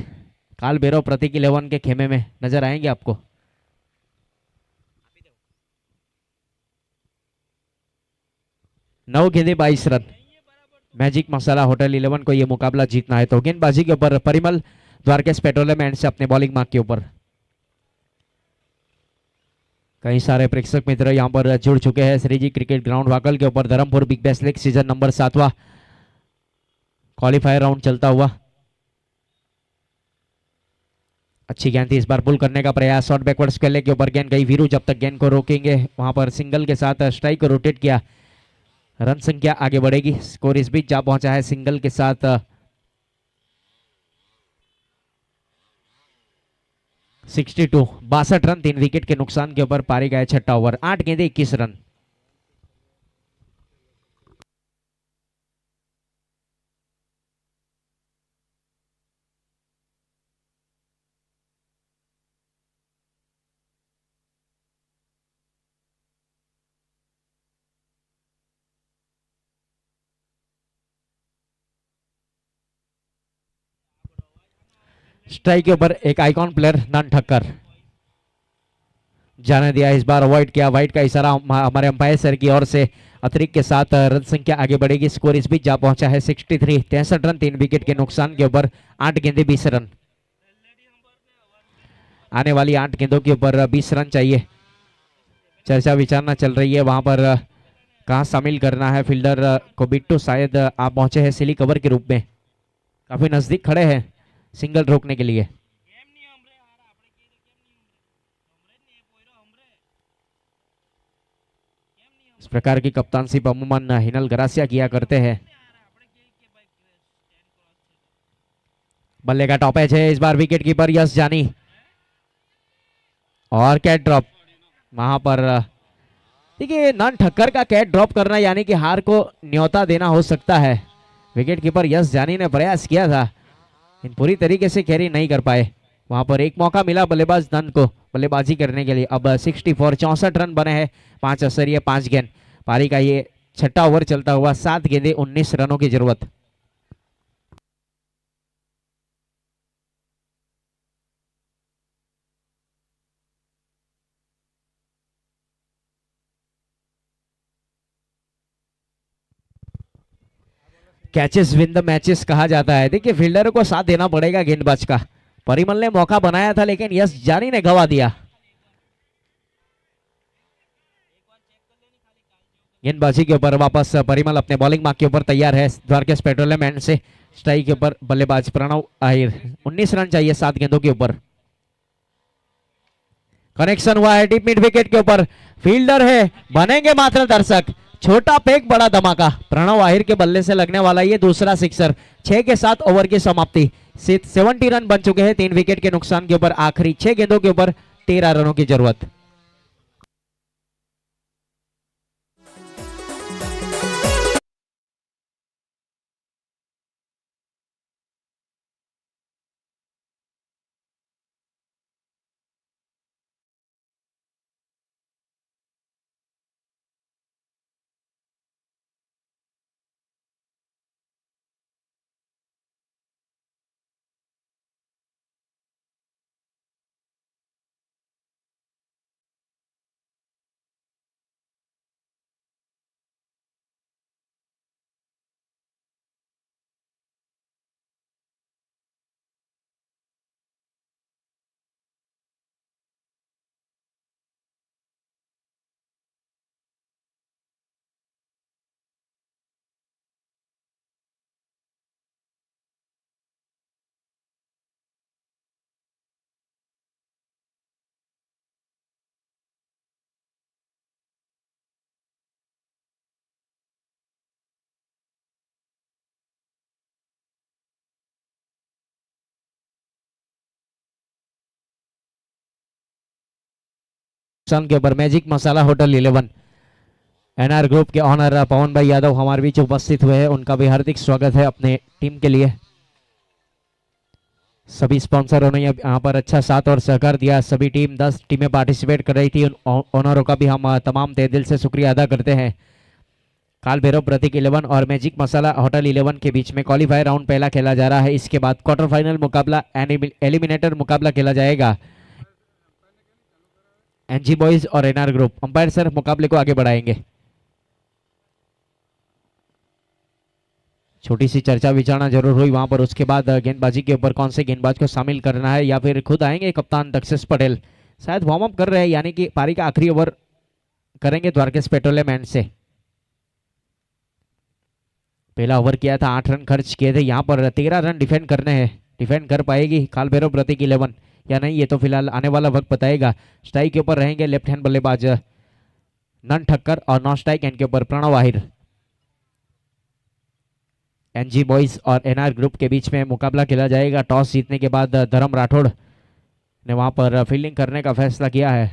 काल भैरव प्रतीक 11 के खेमे में नजर आएंगे आपको। 9 गेंदे 22 रन, मैजिक मसाला होटल 11 को यह मुकाबला जीतना है। तो गेंदबाजी के ऊपर परिमल द्वारकेश पेट्रोलियम एंड से अपने बॉलिंग मार्क के ऊपर। कई सारे प्रेक्षक मित्र यहां पर जुड़ चुके हैं श्रीजी क्रिकेट ग्राउंड वाकल के ऊपर। Dharampur big bash league season number 7वां क्वालिफायर राउंड चलता हुआ। अच्छी गेंद थी, इस बार पुल करने का प्रयास, शॉर्ट बैकवर्ड स्क्वेयर के ऊपर गेंद गई। वीरू जब तक गेंद को रोकेंगे वहां पर सिंगल के साथ स्ट्राइक को रोटेट किया, रन संख्या आगे बढ़ेगी। स्कोर इस बीच जा पहुंचा है सिंगल के साथ 62, 62 रन 3 विकेट के नुकसान के ऊपर। पारी का छठा ओवर, 8 गेंदे 21 रन। स्ट्राइक के ऊपर एक आइकॉन प्लेयर नन ठक्कर जाने दिया, इस बार अवॉइड किया। वाइट का इशारा हमारे अंपायर सर की ओर से, अतिरिक्त के साथ रन संख्या आगे बढ़ेगी। स्कोर इस बीच जा पहुंचा है 63, 63 रन 3 विकेट के नुकसान के ऊपर। 8 गेंदे 20 रन, आने वाली 8 गेंदों के ऊपर 20 रन चाहिए। चर्चा विचारना चल रही है वहां पर कहां शामिल करना है फील्डर को। बिट्टू शायद आप पहुंचे हैं सिली कवर के रूप में, काफी नजदीक खड़े हैं सिंगल रोकने के लिए। इस प्रकार की कप्तानशिप अमूमन हिनल गरासिया किया करते हैं। बल्ले का टॉपेज है, इस बार विकेट कीपर यश जानी और कैट ड्रॉप वहां पर। देखिए नन ठक्कर का कैट ड्रॉप करना यानी कि हार को न्योता देना हो सकता है। विकेट कीपर यश जानी ने प्रयास किया था, लेकिन पूरी तरीके से कैरी नहीं कर पाए। वहां पर एक मौका मिला बल्लेबाज नन को बल्लेबाजी करने के लिए। अब 64, 64 रन बने हैं, 5 असरिया 5 गेंद। पारी का ये छठा ओवर चलता हुआ, 7 गेंदे 19 रनों की जरूरत। कैचेस विन द मैचेस कहा जाता है। देखिए फील्डर को साथ देना पड़ेगा गेंदबाज का। परिमल ने मौका बनाया था लेकिन यश जानी ने गवा दिया। गेंदबाजी के ऊपर वापस परिमल अपने बॉलिंग मार्क के ऊपर तैयार है। द्वारकेश पेट्रोलियम एंड से स्ट्राइक के ऊपर बल्लेबाज प्रणव आहिर। 19 रन चाहिए 7 गेंदों के ऊपर। कनेक्शन हुआ है डीप मिड विकेट के ऊपर, फील्डर है, बनेंगे मात्र दर्शक। छोटा पेक बड़ा धमाका, प्रणव आहिर के बल्ले से लगने वाला ये दूसरा सिक्सर। 6 के साथ ओवर की समाप्ति, 70 रन बन चुके हैं 3 विकेट के नुकसान के ऊपर। आखिरी 6 गेंदों के ऊपर 13 रनों की जरूरत। नुकसान के ऊपर magic masala hotel 11 NR group के ऑनर पवन भाई यादव हमारे बीच उपस्थित हुए हैं, उनका भी हार्दिक स्वागत है अपने टीम के लिए। सभी स्पॉन्सरों ने यहाँ पर अच्छा साथ और सहकार दिया। सभी टीम 10 टीमें पार्टिसिपेट कर रही थी, उन ऑनरों का भी हम तमाम तहे दिल से शुक्रिया अदा करते हैं। काल भैरव प्रतीक 11 और मैजिक मसाला होटल 11 के बीच में क्वालिफायर राउंड पहला खेला जा रहा है। इसके बाद क्वार्टर फाइनल मुकाबला एलिमिनेटर मुकाबला खेला जाएगा। एनजी बॉयज और एनआर ग्रुप अंपायर सर मुकाबले को आगे बढ़ाएंगे। छोटी सी चर्चा विचारणा जरूर हुई वहां पर। उसके बाद गेंदबाजी के ऊपर कौन से गेंदबाज को शामिल करना है या फिर खुद आएंगे कप्तान दक्षेश पटेल। शायद वार्म अप कर रहे हैं, यानी कि पारी का आखिरी ओवर करेंगे द्वारकेश पेट्रोलियम एंड से। पहला ओवर किया था, 8 रन खर्च किए थे। यहाँ पर 13 रन डिफेंड करने हैं। डिफेंड कर पाएगी काल भैरव प्रतीक 11 या नहीं, ये तो फिलहाल आने वाला वक्त बताएगा। स्ट्राइक के ऊपर रहेंगे लेफ्ट हैंड बल्लेबाज नन ठक्कर और नॉन स्ट्राइक एंड के ऊपर प्रणव आहिर। एनजी बॉयज और एनआर ग्रुप के बीच में मुकाबला खेला जाएगा। टॉस जीतने के बाद धर्म राठौड़ ने वहां पर फील्डिंग करने का फैसला किया है।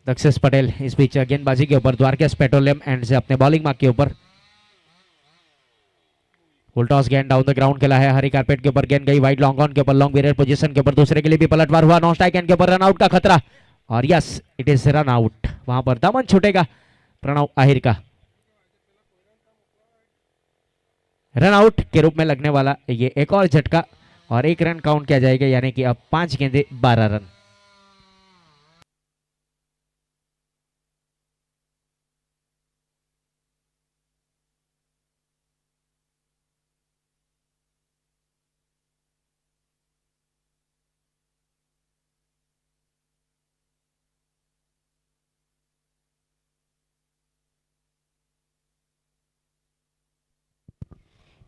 दक्षेश पटेल इस बीच गेंदबाजी के ऊपर द्वारकेश पेट्रोलियम एंड से अपने बॉलिंग मार्क के ऊपर फुल टॉस गेंद डाउन द ग्राउंड खेला है। हरी कारपेट के ऊपर गेंद गई वाइड लॉन्ग ऑन के ऊपर, लॉन्ग बिरेड पोजीशन के ऊपर, दूसरे के लिए भी पलटवार हुआ। नॉन स्ट्राइक एंड के ऊपर रन आउट का खतरा और yes it is run out. वहां पर दामन छूटेगा प्रणव आहिर का। रन आउट के रूप में लगने वाला ये एक और झटका और 1 रन काउंट किया जाएगा, यानी कि अब 5 गेंदे 12 रन।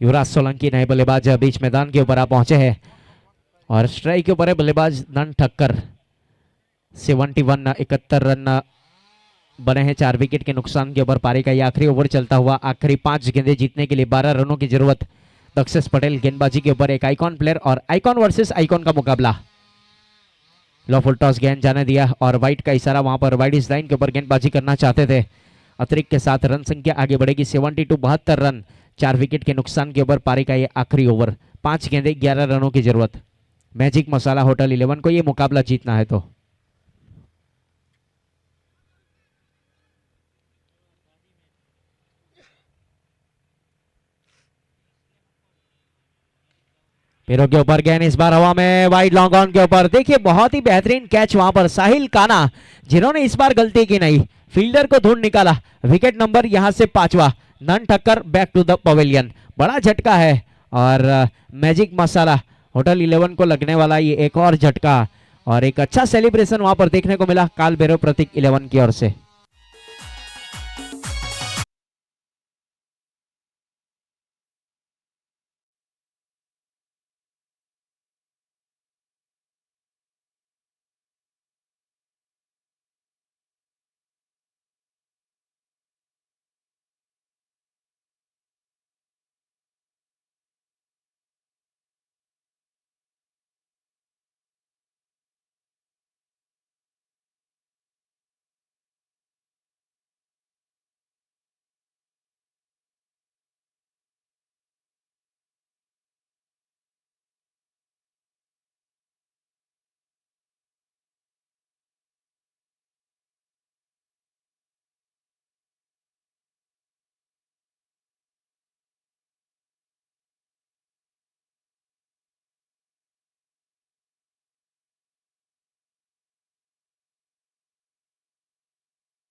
युवराज सोलंकी नए बल्लेबाज बीच मैदान के ऊपर आ पहुंचे हैं और स्ट्राइक के ऊपर है बल्लेबाज नन ठक्कर। 71 रन बने हैं 4 विकेट के नुकसान के ऊपर। पारी का ये आखिरी ओवर चलता हुआ, आखिरी 5 गेंदें जीतने के लिए 12 रनों की जरूरत। दक्षेश पटेल गेंदबाजी के ऊपर एक आइकॉन प्लेयर और आइकॉन वर्सेस आइकॉन का मुकाबला। लो फुल टॉस गेंद जाने दिया और वाइट का इशारा, वहां पर वाइड इस लाइन के ऊपर गेंदबाजी करना चाहते थे। अतिरिक्त के साथ रन संख्या आगे बढ़ेगी 72 रन 4 विकेट के नुकसान के ऊपर। पारी का ये आखिरी ओवर, 5 गेंदे 11 रनों की जरूरत। मैजिक मसाला होटल 11 को ये मुकाबला जीतना है पैरों के ऊपर गेंद इस बार हवा में वाइड लॉन्ग ऑन के ऊपर। देखिए बहुत ही बेहतरीन कैच वहां पर साहिल काना, जिन्होंने इस बार गलती की नहीं, फील्डर को ढूंढ निकाला। विकेट नंबर यहां से 5वां। नन Thakkar back to the pavilion. बड़ा झटका है और मैजिक मसाला होटल 11 को लगने वाला ये एक और झटका और एक अच्छा सेलिब्रेशन वहां पर देखने को मिला काल भैरव प्रतीक 11 की ओर से।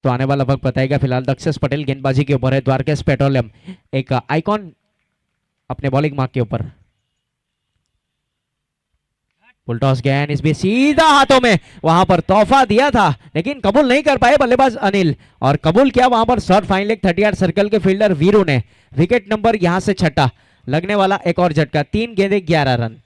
तो आने वाला वक्त बताएगा। फिलहाल दक्षेश पटेल गेंदबाजी के ऊपर है। द्वारकेश पेट्रोलियम एक आइकॉन अपने बॉलिंग मार्क के ऊपर। फुल टॉस गेंद इस भी सीधा हाथों में, वहां पर तोहफा दिया था लेकिन कबूल नहीं कर पाए बल्लेबाज अनिल, और कबूल किया वहां पर shot fine leg 30 yard circle के फील्डर वीरू ने। विकेट नंबर यहां से 6, लगने वाला एक और झटका, 3 गेंदे 11 रन।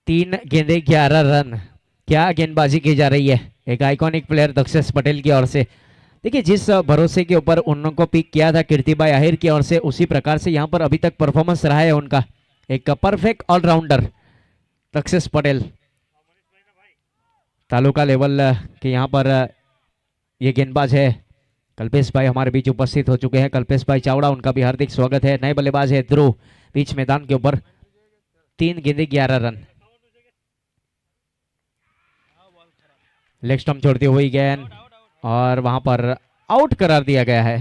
तीन गेंदे 11 रन। क्या गेंदबाजी की जा रही है एक आइकॉनिक प्लेयर दक्षेश पटेल की ओर से। देखिए जिस भरोसे के ऊपर उनको पिक किया था कीर्तिबाई आहिर की ओर से, उसी प्रकार से यहाँ पर अभी तक परफॉर्मेंस रहा है उनका। एक perfect allrounder Dakshesh Patel, taluka level के यहाँ पर ये गेंदबाज है। कल्पेश भाई हमारे बीच उपस्थित हो चुके हैं, कल्पेश भाई चावड़ा, उनका भी हार्दिक स्वागत है। नए बल्लेबाज है ध्रुव, बीच मैदान के ऊपर। 3 गेंदे 11 रन। लेग स्टंप छोड़ती हुई गेंद और वहां पर आउट करार दिया गया है।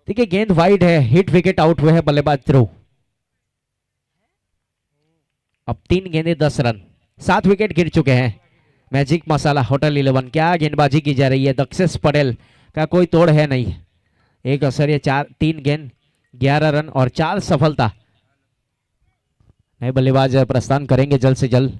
देखिए गेंद वाइड है, हिट विकेट आउट हुए हैं बल्लेबाज ध्रुव। अब 3 गेंदे 10 रन, 7 विकेट गिर चुके हैं। मैजिक मसाला होटल 11, क्या गेंदबाजी की जा रही है। दक्षेश पटेल का कोई तोड़ है नहीं। एक असर ये 3 गेंद 11 रन और 4 सफलता। नए बल्लेबाज प्रस्थान करेंगे जल्द से जल्द।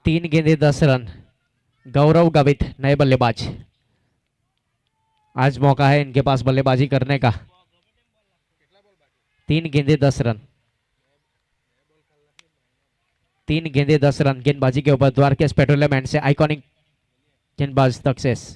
तीन गेंदे 10 रन। गौरव गावित नए बल्लेबाज, आज मौका है इनके पास बल्लेबाजी करने का। 3 गेंदे 10 रन, 3 गेंदे 10 रन गेंदबाजी के ऊपर द्वारकेश पेट्रोलियम एंड से आइकॉनिक गेंदबाज दक्षेश।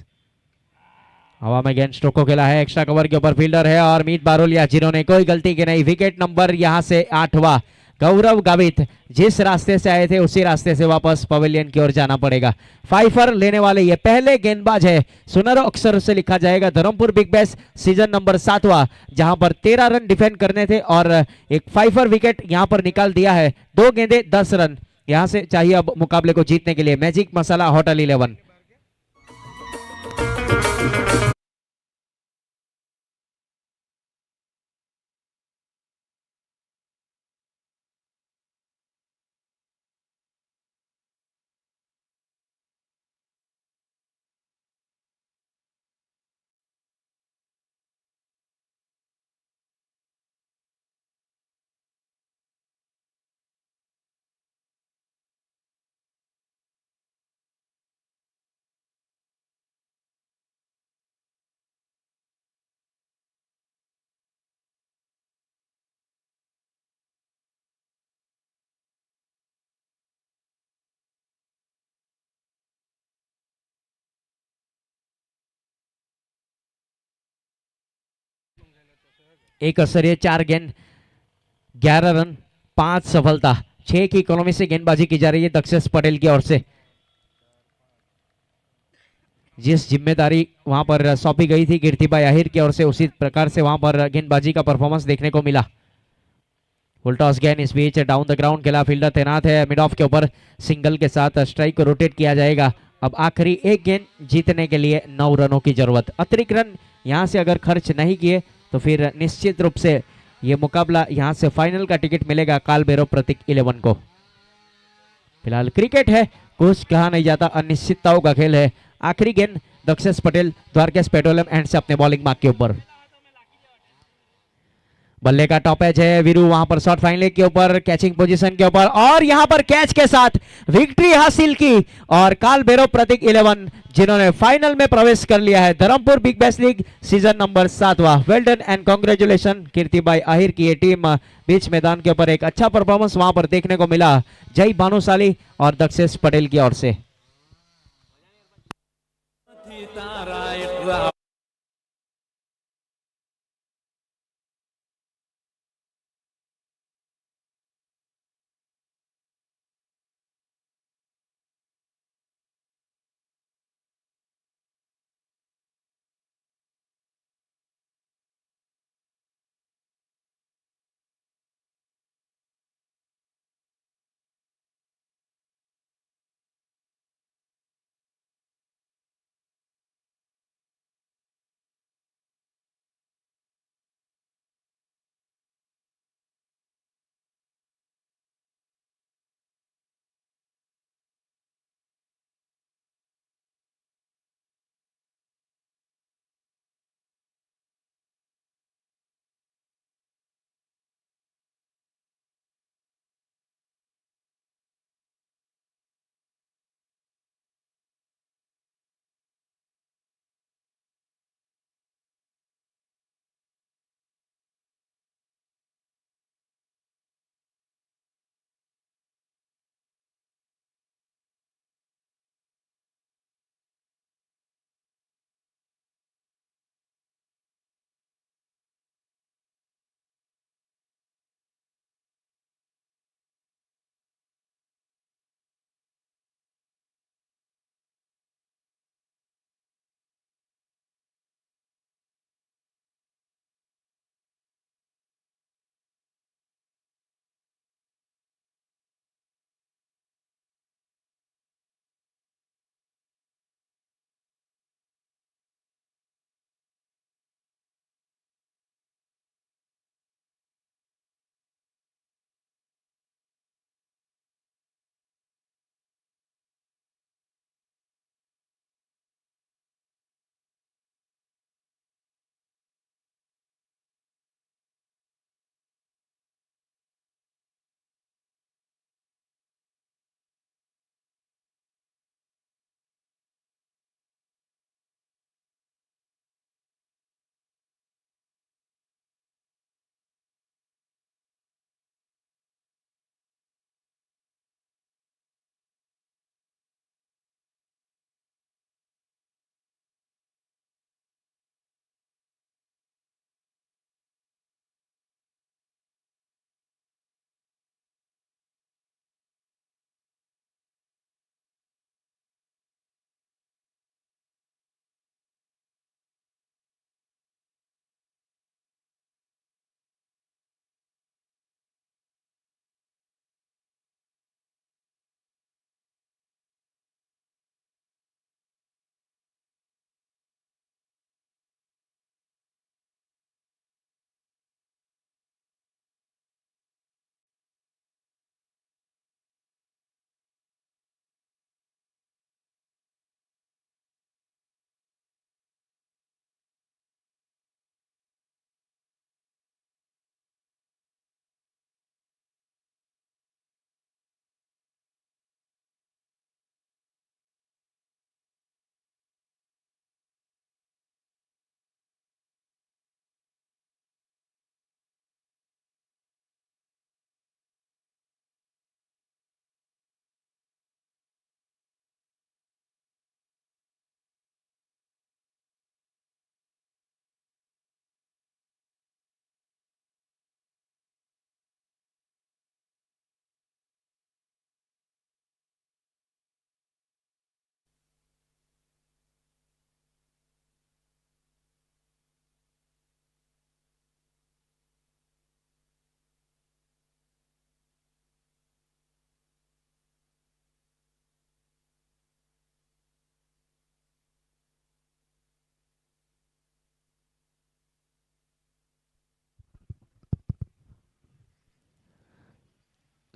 हवा में गेंद स्ट्रोक को खेला है, एक्स्ट्रा कवर के ऊपर फील्डर है और मीत बारोलिया, जिन्होंने कोई गलती की नहीं। विकेट नंबर यहां से 8वां। गौरव गावित जिस रास्ते से आए थे उसी रास्ते से वापस पवेलियन की ओर जाना पड़ेगा। फाइफर लेने वाले ये पहले गेंदबाज है, सुनहरे अक्षर से लिखा जाएगा। Dharampur big bash season number 7वां, जहां पर 13 रन डिफेंड करने थे और एक फाइफर विकेट यहां पर निकाल दिया है। 2 गेंदे 10 रन यहां से चाहिए अब मुकाबले को जीतने के लिए मैजिक मसाला होटल 11। एक असर 4 गेंद 11 रन 5 सफलता। 6 की इकोनॉमी से गेंदबाजी की जा रही है दक्षेश पटेल की ओर से। जिस जिम्मेदारी वहां पर सौंपी गई थी कीर्तिबाई आहिर की ओर से, उसी प्रकार से वहां पर गेंदबाजी का परफॉर्मेंस देखने को मिला। उल्टॉस गेंद इस बीच डाउन द ग्राउंड खेला, फील्डर तैनात है। मिड ऑफ के ऊपर सिंगल के साथ स्ट्राइक को रोटेट किया जाएगा। अब आखिरी एक गेंद जीतने के लिए 9 रनों की जरूरत। अतिरिक्त रन यहां से अगर खर्च नहीं किए तो फिर निश्चित रूप से यह मुकाबला यहां से फाइनल का टिकट मिलेगा काल भैरव प्रतीक 11 को। फिलहाल क्रिकेट है, कुछ कहा नहीं जाता, अनिश्चितताओं का खेल है। आखिरी गेंद दक्षेश पटेल द्वारकेश पेट्रोलियम एंड से अपने बॉलिंग मार्क के ऊपर। बल्ले का टॉप एज है वीरू, वहां पर शॉट फाइन लेग के ऊपर कैचिंग पोजीशन के ऊपर और यहां पर कैच के साथ विक्ट्री हासिल की और काल भैरव प्रतीक 11 जिन्होंने फाइनल में प्रवेश कर लिया है Dharampur big bash league season number 7वां। Well done and congratulation Kirti bhai Ahir की ये टीम बीच मैदान के ऊपर एक अच्छा परफॉर्मेंस वहां पर देखने को मिला जय भानुशाली और दक्षेश पटेल की ओर से।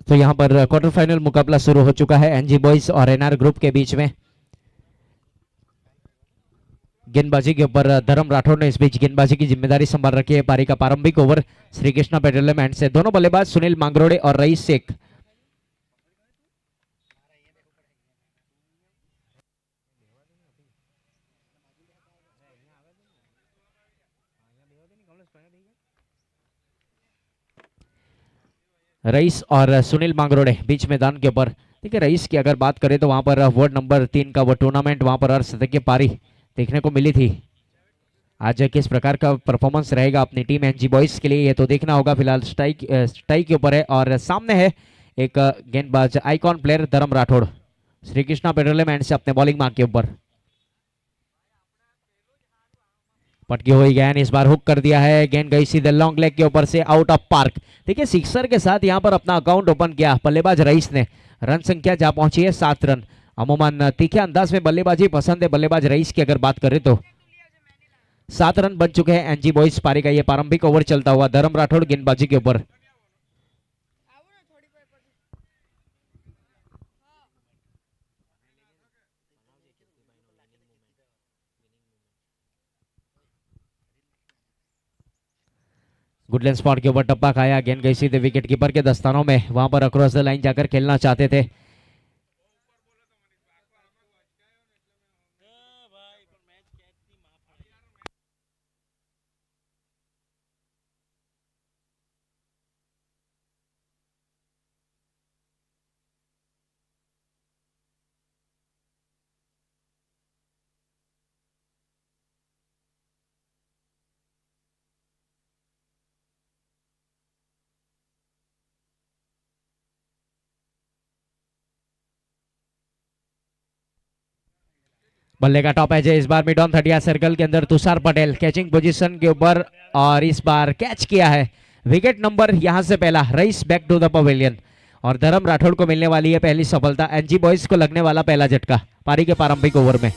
तो यहाँ पर क्वार्टर फाइनल मुकाबला शुरू हो चुका है एनजी बॉयज और एनआर ग्रुप के बीच में। गेंदबाजी के ऊपर धर्म राठौड़ ने इस बीच गेंदबाजी की जिम्मेदारी संभाल रखी है। पारी का प्रारंभिक over Shri Krishna petroleum and से दोनों बल्लेबाज सुनील मांगरोड़े और रईस शेख। रईस और सुनील मांगरोड़े बीच मैदान के ऊपर। देखिए रईस की अगर बात करें तो वहां पर वार्ड नंबर 3 का वो टूर्नामेंट वहां पर अर्धशतकीय पारी देखने को मिली थी। आज किस प्रकार का परफॉर्मेंस रहेगा अपनी टीम एनजी बॉयज के लिए ये तो देखना होगा। फिलहाल स्ट्राइक के ऊपर है और सामने है एक गेंदबाज आइकॉन प्लेयर धर्म राठौड़ श्री कृष्णा पेट्रोलियम एंड से अपने बॉलिंग मार्क के ऊपर। पटकी हुई गेंद इस बार हुक कर दिया है। गेंद गई सीधे लॉन्ग लेग के ऊपर से आउट ऑफ पार्क। देखिए सिक्सर के साथ यहां पर अपना अकाउंट ओपन किया बल्लेबाज रईस ने। रन संख्या जा पहुंची है 7 रन। अमूमन तीखे अंदाज में बल्लेबाजी पसंद है बल्लेबाज रईस की अगर बात करें तो 7 रन बन चुके हैं एनजी बॉयज। पारी का ये प्रारंभिक ओवर चलता हुआ धर्म राठौड़ गेंदबाजी के ऊपर। गुडलैंड स्पॉट के ऊपर टप्पा खाया। गेंद गई सीधे विकेट कीपर के दस्तानों में। वहां पर अक्रॉस द लाइन जाकर खेलना चाहते थे। बल्ले का टॉप एज है इस बार मिड ऑन 30 सर्कल के अंदर तुषार पटेल कैचिंग पोजीशन के ऊपर और इस बार कैच किया है। विकेट नंबर यहां से पहला। Rice back to the pavilion और धर्म राठौड़ को मिलने वाली है पहली सफलता। एनजी बॉयज को लगने वाला पहला झटका पारी के प्रारंभिक ओवर में।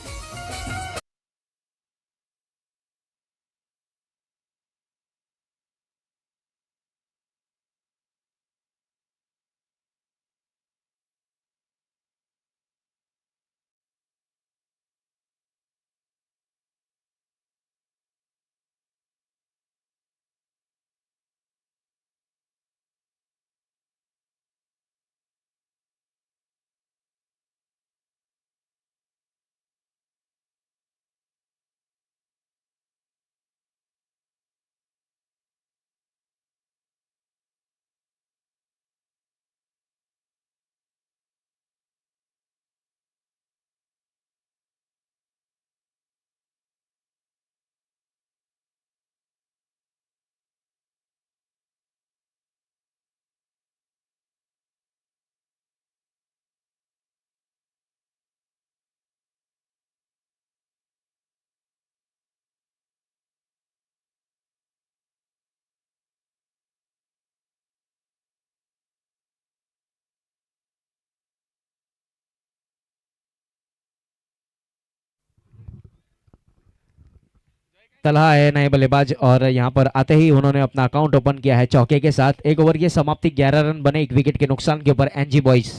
तलहा है नए बल्लेबाज और यहां पर आते ही उन्होंने अपना अकाउंट ओपन किया है चौके के साथ। एक ओवर की समाप्ति 11 रन बने 1 विकेट के नुकसान के ऊपर एनजी बॉयज।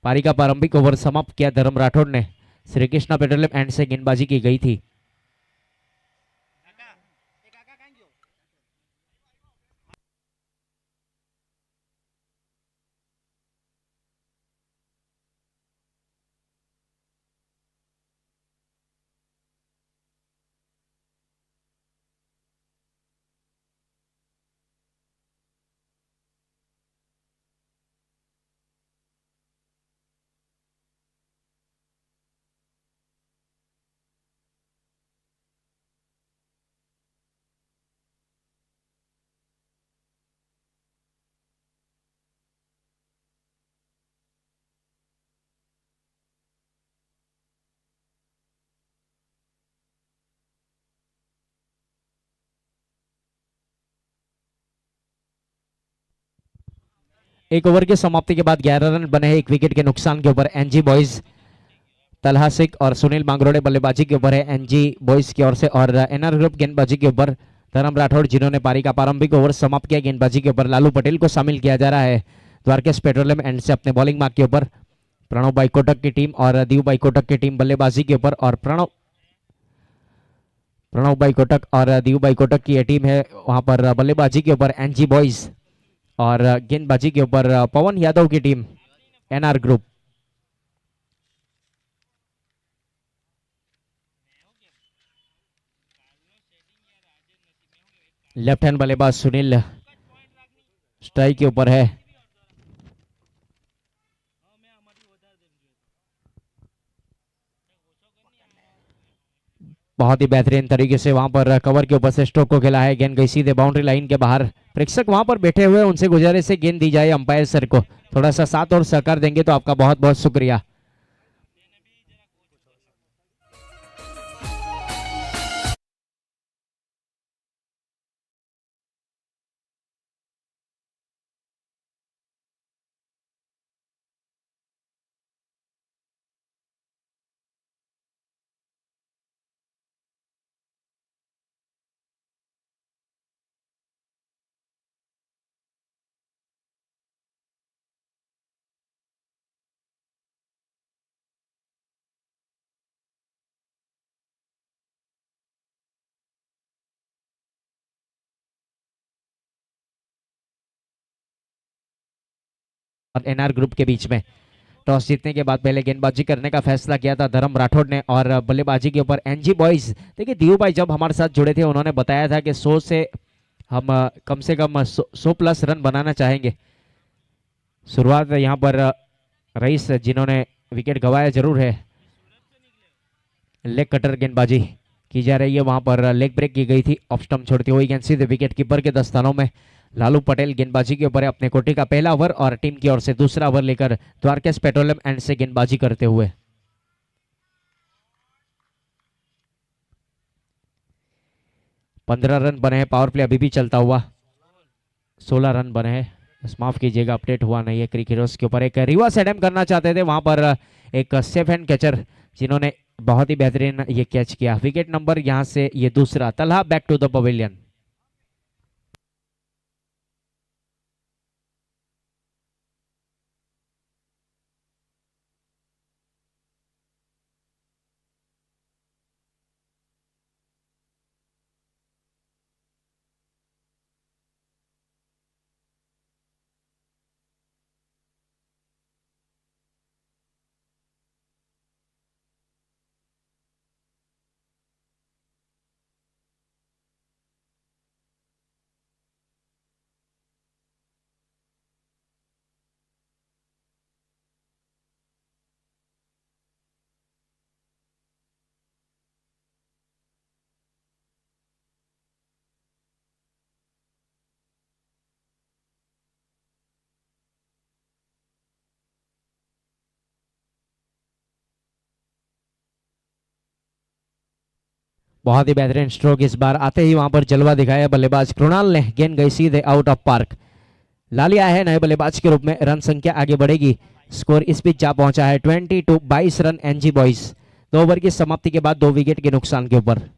पारी का प्रारंभिक ओवर समाप्त किया धर्म राठौड़ ने। श्री कृष्णा पेट्रोलियम एंड से गेंदबाजी की गई थी। एक ओवर की समाप्ति के बाद 11 रन बने हैं 1 विकेट के नुकसान के ऊपर एनजी बॉयज। तलहा सिख और सुनील मांगरोड़े बल्लेबाजी के ऊपर है एनजी बॉयज की ओर से और एनआर ग्रुप गेंदबाजी के ऊपर धर्म राठौड़ जिन्होंने पारी का प्रारंभिक ओवर समाप्त किया। गेंदबाजी के ऊपर लालू पटेल को शामिल किया जा रहा है द्वारकेश पेट्रोलियम एंड से अपने बॉलिंग मार्क के ऊपर। प्रणव भाई कोटक की टीम और दीव भाई कोटक की टीम बल्लेबाजी के ऊपर और प्रणव प्रणव भाई कोटक और दीव भाई कोटक की ये टीम है। वहां पर बल्लेबाजी के ऊपर एनजी बॉयज और गेंदबाजी के ऊपर पवन यादव की team NR group. Left hand बल्लेबाज सुनील स्ट्राइक के ऊपर है। बहुत ही बेहतरीन तरीके से वहां पर कवर के ऊपर से स्ट्रोक को खेला है। गेंद गई सीधे बाउंड्री लाइन के बाहर। प्रेक्षक वहां पर बैठे हुए उनसे गुजारिश से गेंद दी जाए अंपायर सर को, थोड़ा सा साथ और सहकार देंगे तो आपका बहुत बहुत शुक्रिया। और एनआर ग्रुप के बीच में टॉस जीतने के बाद पहले गेंदबाजी करने का फैसला किया था धर्म राठौड़ ने और बल्लेबाजी के ऊपर एनजी बॉयज। देखिए दीव भाई जब हमारे साथ जुड़े थे उन्होंने बताया था कि 100 से हम कम से कम 100 प्लस रन बनाना चाहेंगे। शुरुआत यहाँ पर रईस जिन्होंने विकेट गंवाया जरूर है। लेग कटर गेंदबाजी की जा रही है, वहां पर लेग ब्रेक की गई थी। ऑफ स्टंप छोड़ती हुई गेंद सीधे विकेट कीपर के दस्तानों में। लालू पटेल गेंदबाजी के ऊपर अपने कोटे का पहला ओवर और टीम की ओर से दूसरा ओवर लेकर द्वारकेश पेट्रोलियम एंड से गेंदबाजी करते हुए 15 रन बने हैं। पावर प्ले अभी भी चलता हुआ 16 रन बने हैं। माफ कीजिएगा अपडेट हुआ नहीं है। क्रिक हीरोज के ऊपर एक रिवर्स एडम करना चाहते थे, वहां पर एक सेफ हैंड कैचर जिन्होंने बहुत ही बेहतरीन ये कैच किया। विकेट नंबर यहां से ये दूसरा। Talha back to the pavilion. बहुत ही बेहतरीन स्ट्रोक इस बार आते ही वहां पर जलवा दिखाया बल्लेबाज कृणाल ने। गेंद गई सीधे आउट ऑफ पार्क। लालिया है नए बल्लेबाज के रूप में। रन संख्या आगे बढ़ेगी। स्कोर इस बीच जा पहुंचा है 22 रन एनजी बॉयज। 2 ओवर की समाप्ति के बाद 2 विकेट के नुकसान के ऊपर।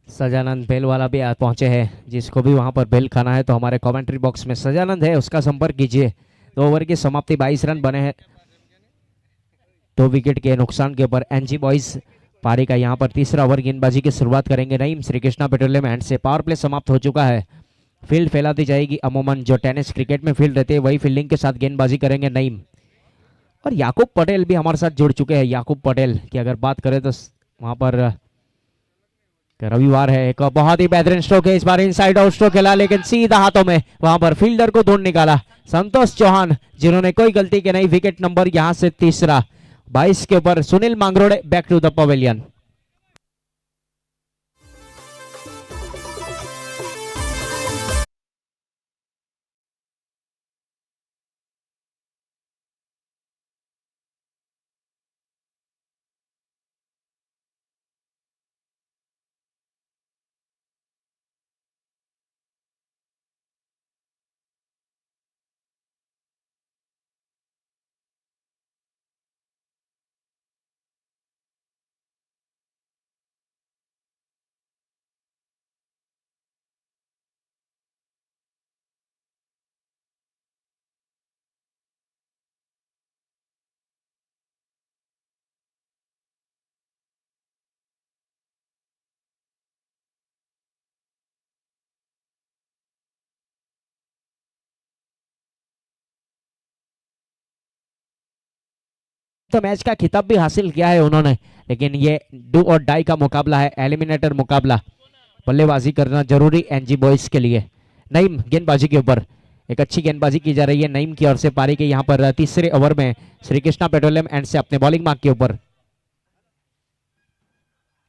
सजानंद बेल वाला भी पहुंचे हैं। जिसको भी वहां पर बेल खाना है तो हमारे कमेंट्री बॉक्स में सजानंद है, उसका संपर्क कीजिए। 2 ओवर की समाप्ति 22 रन बने हैं। 2 विकेट के नुकसान के ऊपर एनजी बॉयज पारी का यहाँ पर तीसरा ओवर गेंदबाजी की शुरुआत करेंगे नईम श्री कृष्णा पेट्रोलियम एंड से। पावर प्ले समाप्त हो चुका है। फील्ड फैला दी जाएगी। अमूमन जो टेनिस क्रिकेट में फील्ड रहती है वही फील्डिंग के साथ गेंदबाजी करेंगे नईम। और याकूब पटेल भी हमारे साथ जुड़ चुके हैं। याकूब पटेल की अगर बात करें तो वहां पर रविवार है। एक बहुत ही बेहतरीन स्ट्रोक है इस बार। इनसाइड आउट स्ट्रोक खेला लेकिन सीधा हाथों में। वहां पर फील्डर को ढूंढ निकाला संतोष चौहान जिन्होंने कोई गलती की नहीं। विकेट नंबर यहां से तीसरा। 22 के ऊपर Sunil Mangrode back to the pavilion. तो मैच का खिताब भी हासिल किया है उन्होंने, लेकिन ये डू और डाई का मुकाबला है, एलिमिनेटर मुकाबला। बल्लेबाजी करना जरूरी एनजी बॉयज के लिए। नईम गेंदबाजी के ऊपर, एक अच्छी गेंदबाजी की जा रही है नईम की ओर से पारी के यहाँ पर तीसरे ओवर में श्री कृष्णा पेट्रोलियम एंड से अपने बॉलिंग मार्क के ऊपर।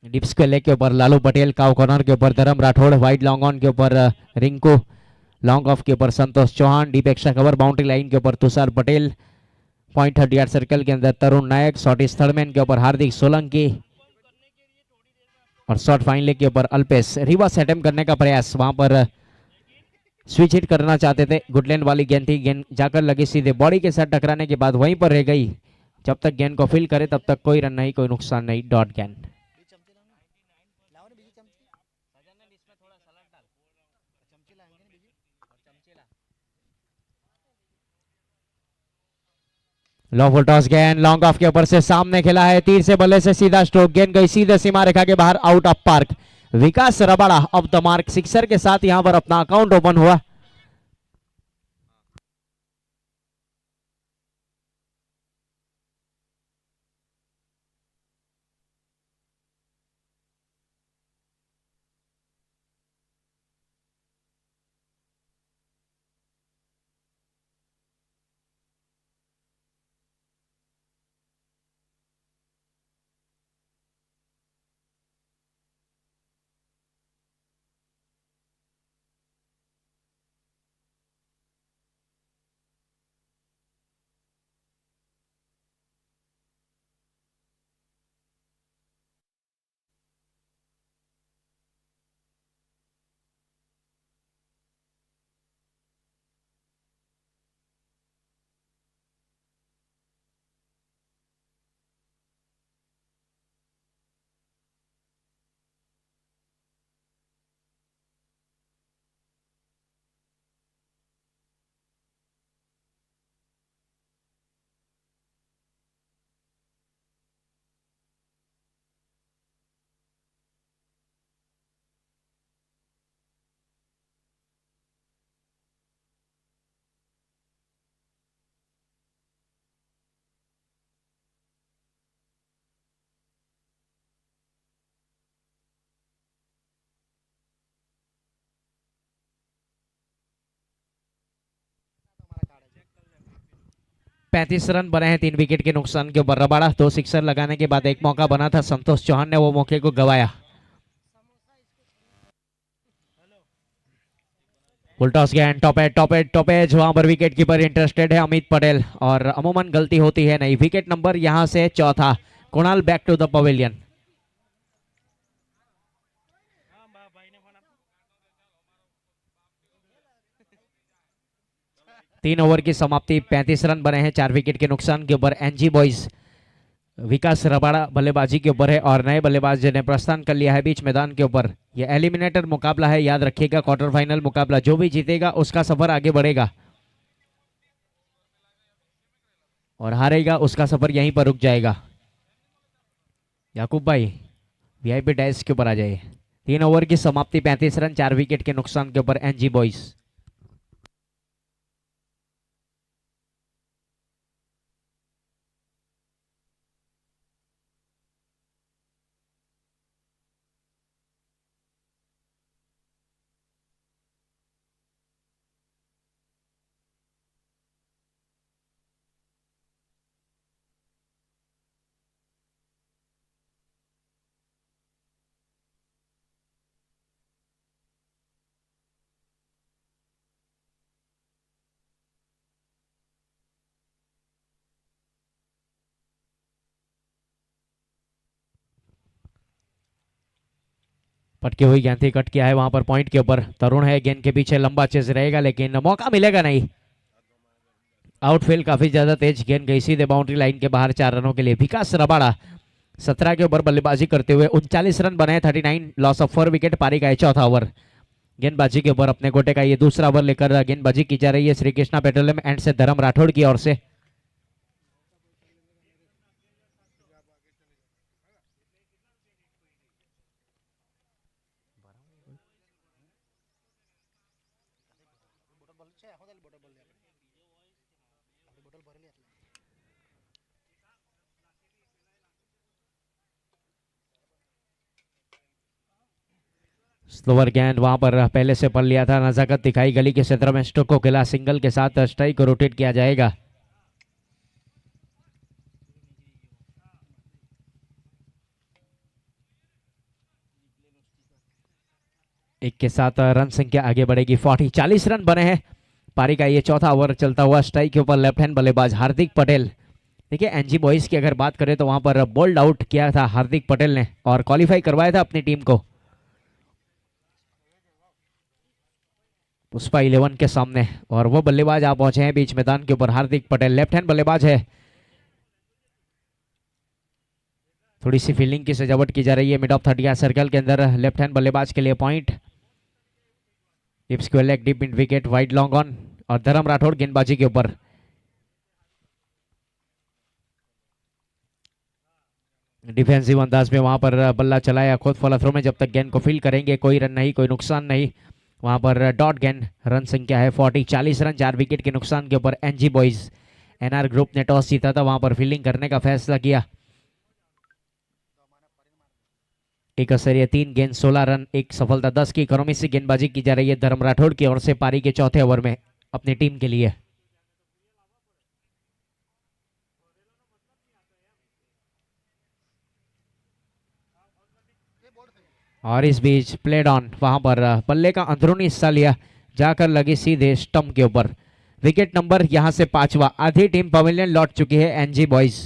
डिप्स के लेग के ऊपर लालू पटेल, काउ कॉर्नर के ऊपर धर्म राठौड़, वाइड लॉन्ग ऑन के ऊपर रिंकू, लॉन्ग ऑफ के ऊपर Santosh Chauhan, deep extra cover boundary line के ऊपर Tushar Patel, point 30 yard circle के अंदर तरुण नायक, शॉर्ट इस थर्ड मैन के ऊपर हार्दिक सोलंकी और शॉर्ट फाइन लेग के ऊपर अल्पेश। रिवर्स अटेम्प्ट करने का प्रयास, वहां पर स्विच हिट करना चाहते थे, गुडलैंड वाली गेंद थी, गेंद जाकर लगी सीधे बॉडी के साथ टकराने के बाद वहीं पर रह गई। जब तक गेंद को फील करे तब तक कोई रन नहीं, कोई नुकसान नहीं, डॉट गेंद। लो फुल टॉस गेंद लॉन्ग ऑफ के ऊपर से सामने खेला है, तीर से बल्ले से सीधा स्ट्रोक, गेंद गई सीधे सीमा रेखा के बाहर, out of park. Vikas Rabada of the mark, sixer के साथ यहां पर अपना अकाउंट ओपन हुआ। पैंतीस रन बने हैं 3 विकेट के नुकसान के ऊपर। रबाड़ा 2 सिक्सर लगाने के बाद एक मौका बना था, संतोष चौहान ने वो मौके को गवाया। फुल टॉस गेंद टॉप एज, वहां पर विकेट कीपर इंटरेस्टेड है अमित पटेल, और अमूमन गलती होती है नहीं। विकेट नंबर यहां से चौथा। Kunal back to the pavilion. तीन ओवर की समाप्ति, 35 रन बने हैं 4 विकेट के नुकसान के ऊपर। एनजी बॉयज विकास रबाड़ा बल्लेबाजी के ऊपर है और नए बल्लेबाज ने प्रस्थान कर लिया है बीच मैदान के ऊपर। यह एलिमिनेटर मुकाबला है, याद रखिएगा, क्वार्टर फाइनल मुकाबला। जो भी जीतेगा उसका सफर आगे बढ़ेगा और हारेगा उसका सफर यहीं पर रुक जाएगा। याकूब भाई वीआईपी डैश के ऊपर आ जाइए। 3 ओवर की समाप्ति, 35 रन 4 विकेट के नुकसान के ऊपर एनजी बॉयज। पटकी हुई गेंद थी, कट किया है वहां पर पॉइंट के ऊपर। तरुण है गेंद के पीछे, लंबा चेज रहेगा लेकिन मौका मिलेगा नहीं। आउटफील्ड काफी ज्यादा तेज, गेंद गई सीधे बाउंड्री लाइन के बाहर 4 रनों के लिए। विकास रबाड़ा 17 के ऊपर बल्लेबाजी करते हुए 39 रन बनाए, 39, लॉस ऑफ 4 विकेट, पारी का चौथा ओवर। गेंदबाजी के ऊपर अपने गोटे का ये दूसरा ओवर लेकर गेंदबाजी की जा रही है श्री कृष्णा पेट्रोलियम एंड से धर्म राठौड़ की ओर से। स्लोअर गेंद वहां पर पहले से पढ़ लिया था, नजाकत दिखाई, गली के क्षेत्र में स्ट्रोक को खेला, सिंगल के साथ स्ट्राइक को रोटेट किया जाएगा। एक के साथ रन संख्या आगे बढ़ेगी 40 रन बने हैं। पारी का ये चौथा ओवर चलता हुआ, स्ट्राइक के ऊपर लेफ्ट हैंड बल्लेबाज हार्दिक पटेल। देखिए एनजी बॉयज की अगर बात करें तो वहां पर बोल्ड आउट किया था हार्दिक पटेल ने और क्वालिफाई करवाया था अपनी टीम को पुष्पा 11 के सामने, और वो बल्लेबाज आ पहुंचे हैं बीच मैदान के ऊपर। हार्दिक पटेल लेफ्ट हैंड बल्लेबाज है। थोड़ी सी फील्डिंग की सजावट की जा रही है मिड ऑफ 30 सर्कल के अंदर। लेफ्ट हैंड बल्लेबाज के लिए point, leg deep in wicket, wide long on, और धर्म राठौड़ गेंदबाजी के ऊपर। डिफेंसिव अंदाज में वहां पर बल्ला चलाया खुद फॉलो थ्रो में, जब तक गेंद को फील्ड करेंगे कोई रन नहीं, कोई नुकसान नहीं। वहां पर डॉट गेंद, रन संख्या है 40 रन 4 विकेट के नुकसान के ऊपर। एनजी बॉयज एनआर ग्रुप ने टॉस जीता था, वहां पर फील्डिंग करने का फैसला किया। एक असरिया 3 गेंद 16 रन, एक सफलता 10 की इकोनॉमी से गेंदबाजी की जा रही है धर्म राठौड़ की ओर से पारी के चौथे ओवर में अपनी टीम के लिए। और इस बीच प्लेड ऑन, वहां पर बल्ले का अंदरूनी हिस्सा लिया, जाकर लगी सीधे स्टंप के ऊपर। विकेट नंबर यहां से 5वां। आधी टीम पवेलियन लौट चुकी है एनजी बॉयज।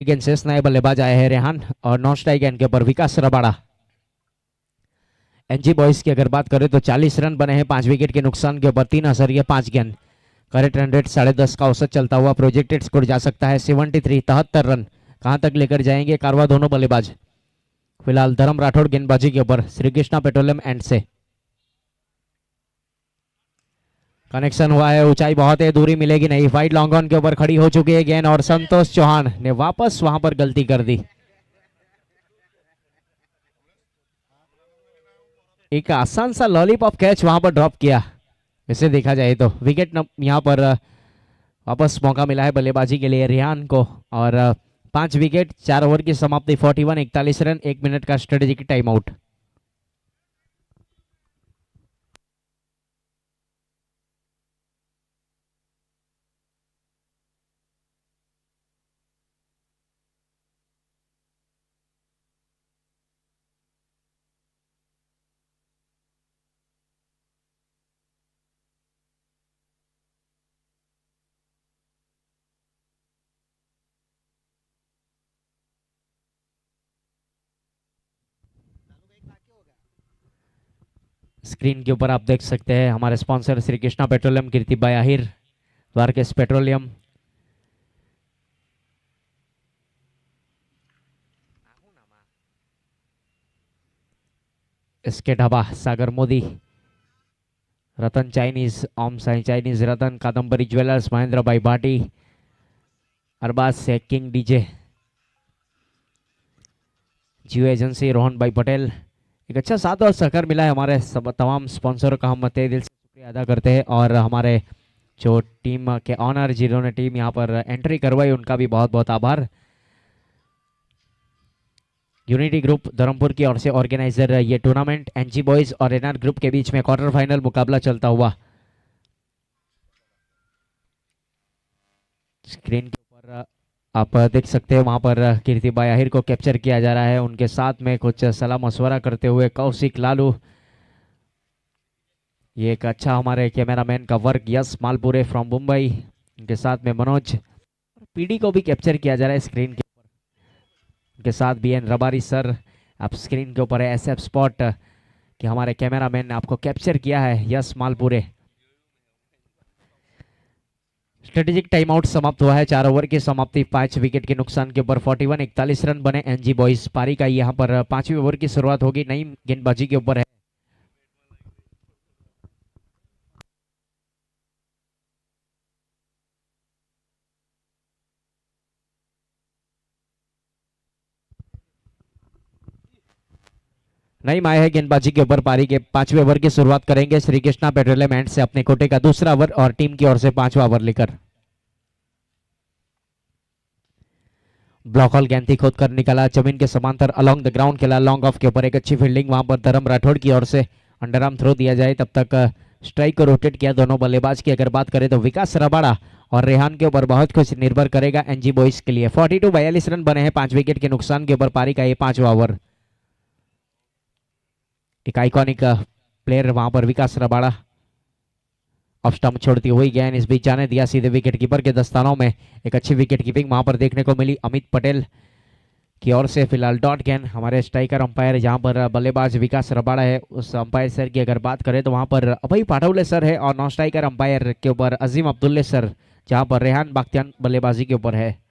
गेंद से नए बल्लेबाज आए हैं रेहान, और नॉन स्ट्राइक गेंद के ऊपर विकास रबाड़ा। एनजी बॉयज की अगर बात करें तो 40 रन बने हैं 5 विकेट के नुकसान के ऊपर, 3 असरिया 5 गेंद। करेक्ट रन रेट 10.5 का औसत चलता हुआ, प्रोजेक्टेड स्कोर जा सकता है 73 रन। कहां तक लेकर जाएंगे कारवा दोनों बल्लेबाज। फिलहाल धर्म राठौड़ गेंदबाजी के ऊपर, श्री कृष्णा पेट्रोलियम एंड से कनेक्शन हुआ है, ऊंचाई बहुत है, दूरी मिलेगी नहीं। वाइड लॉन्ग ऑन के ऊपर खड़ी हो चुकी है गेंद, और संतोष चौहान ने वापस वहां पर गलती कर दी। एक आसान सा लॉलीपॉप कैच वहां पर ड्रॉप किया। इसे देखा जाए तो विकेट यहां पर वापस मौका मिला है बल्लेबाजी के लिए रेहान को, और 5 विकेट 4 ओवर की समाप्ति, 41 रन 1 मिनट का स्ट्रेटेजिक टाइम आउट। स्क्रीन के ऊपर आप देख सकते हैं हमारे sponsor Shri Krishna petroleum, Kirti Bai Ahir, Dwarkesh petroleum, SK dhaba, Sagar Modi, Ratan Chinese, Om Sai Chinese, Ratan Kadambari jewellers, Mahendra Bhai Bhati, Arbaz से king DJ, Jio agency, Rohan Bhai Patel. एक अच्छा साथ और सहकार मिला है हमारे सब तमाम स्पॉन्सरों का, हम तहे दिल से शुक्रिया अदा करते हैं। और हमारे जो टीम के ऑनर जिन्होंने टीम यहाँ पर एंट्री करवाई उनका भी बहुत बहुत आभार। यूनिटी ग्रुप धर्मपुर की ओर से ऑर्गेनाइजर ये टूर्नामेंट एनजी बॉयज और एनआर ग्रुप के बीच में क्वार्टर फाइनल मुकाबला चलता हुआ। स्क्रीन के ऊपर आप देख सकते हैं वहां पर कीर्तिबाई आहिर को कैप्चर किया जा रहा है, उनके साथ में कुछ सलाह मशवरा करते हुए कौशिक लालू। ये एक अच्छा हमारे कैमरामैन का work yes Malpure from Mumbai, उनके साथ में मनोज पीडी को भी कैप्चर किया जा रहा है स्क्रीन के ऊपर, उनके साथ बी एन रबारी सर। आप स्क्रीन के ऊपर है एसएफ स्पॉट कि हमारे कैमरामैन ने आपको कैप्चर किया है yes Malpure. Strategic time out समाप्त हुआ है, 4 ओवर की समाप्ति 5 विकेट के नुकसान के ऊपर 41-41 रन बने एनजी बॉयज। पारी का यहाँ पर 5वीं ओवर की शुरुआत होगी, नई गेंदबाजी के ऊपर है। नई माए है गेंदबाजी के ऊपर, पारी के 5वें ओवर की शुरुआत करेंगे श्री कृष्णा पेट्रोलियम एंड से अपने कोटे का दूसरा ओवर और टीम की ओर से 5वां ओवर लेकर। ब्लॉक हॉल गेंद थी खोद कर निकाला, जमीन के समांतर अलोंग द ग्राउंड खेला, लॉन्ग ऑफ के ऊपर एक अच्छी फील्डिंग वहां पर धर्म राठौड़ की ओर से अंडर आर्म थ्रो दिया जाए, तब तक स्ट्राइक को रोटेट किया दोनों बल्लेबाज की। अगर बात करें तो विकास रबाड़ा और रेहान के ऊपर बहुत कुछ निर्भर करेगा एनजी बॉयज के लिए। 42-42 रन बने हैं 5 विकेट के नुकसान के ऊपर, पारी का ये 5वां ओवर। एक आइकॉनिक प्लेयर वहां पर विकास रबाड़ा, ऑफ स्टंप छोड़ती हुई गेंद इस बीच जाने दिया सीधे विकेट कीपर के दस्तानों में। एक अच्छी विकेट कीपिंग वहां पर देखने को मिली अमित पटेल की ओर से। फिलहाल डॉट गेंद हमारे स्ट्राइकर अंपायर जहां पर बल्लेबाज विकास रबाड़ा है, उस अंपायर सर की अगर बात करें तो वहां पर अभय पाटौले सर है, और नॉन स्ट्राइकर अंपायर के ऊपर अजीम अब्दुल्ले सर, जहां पर रेहान बाख्तियान बल्लेबाजी के ऊपर है।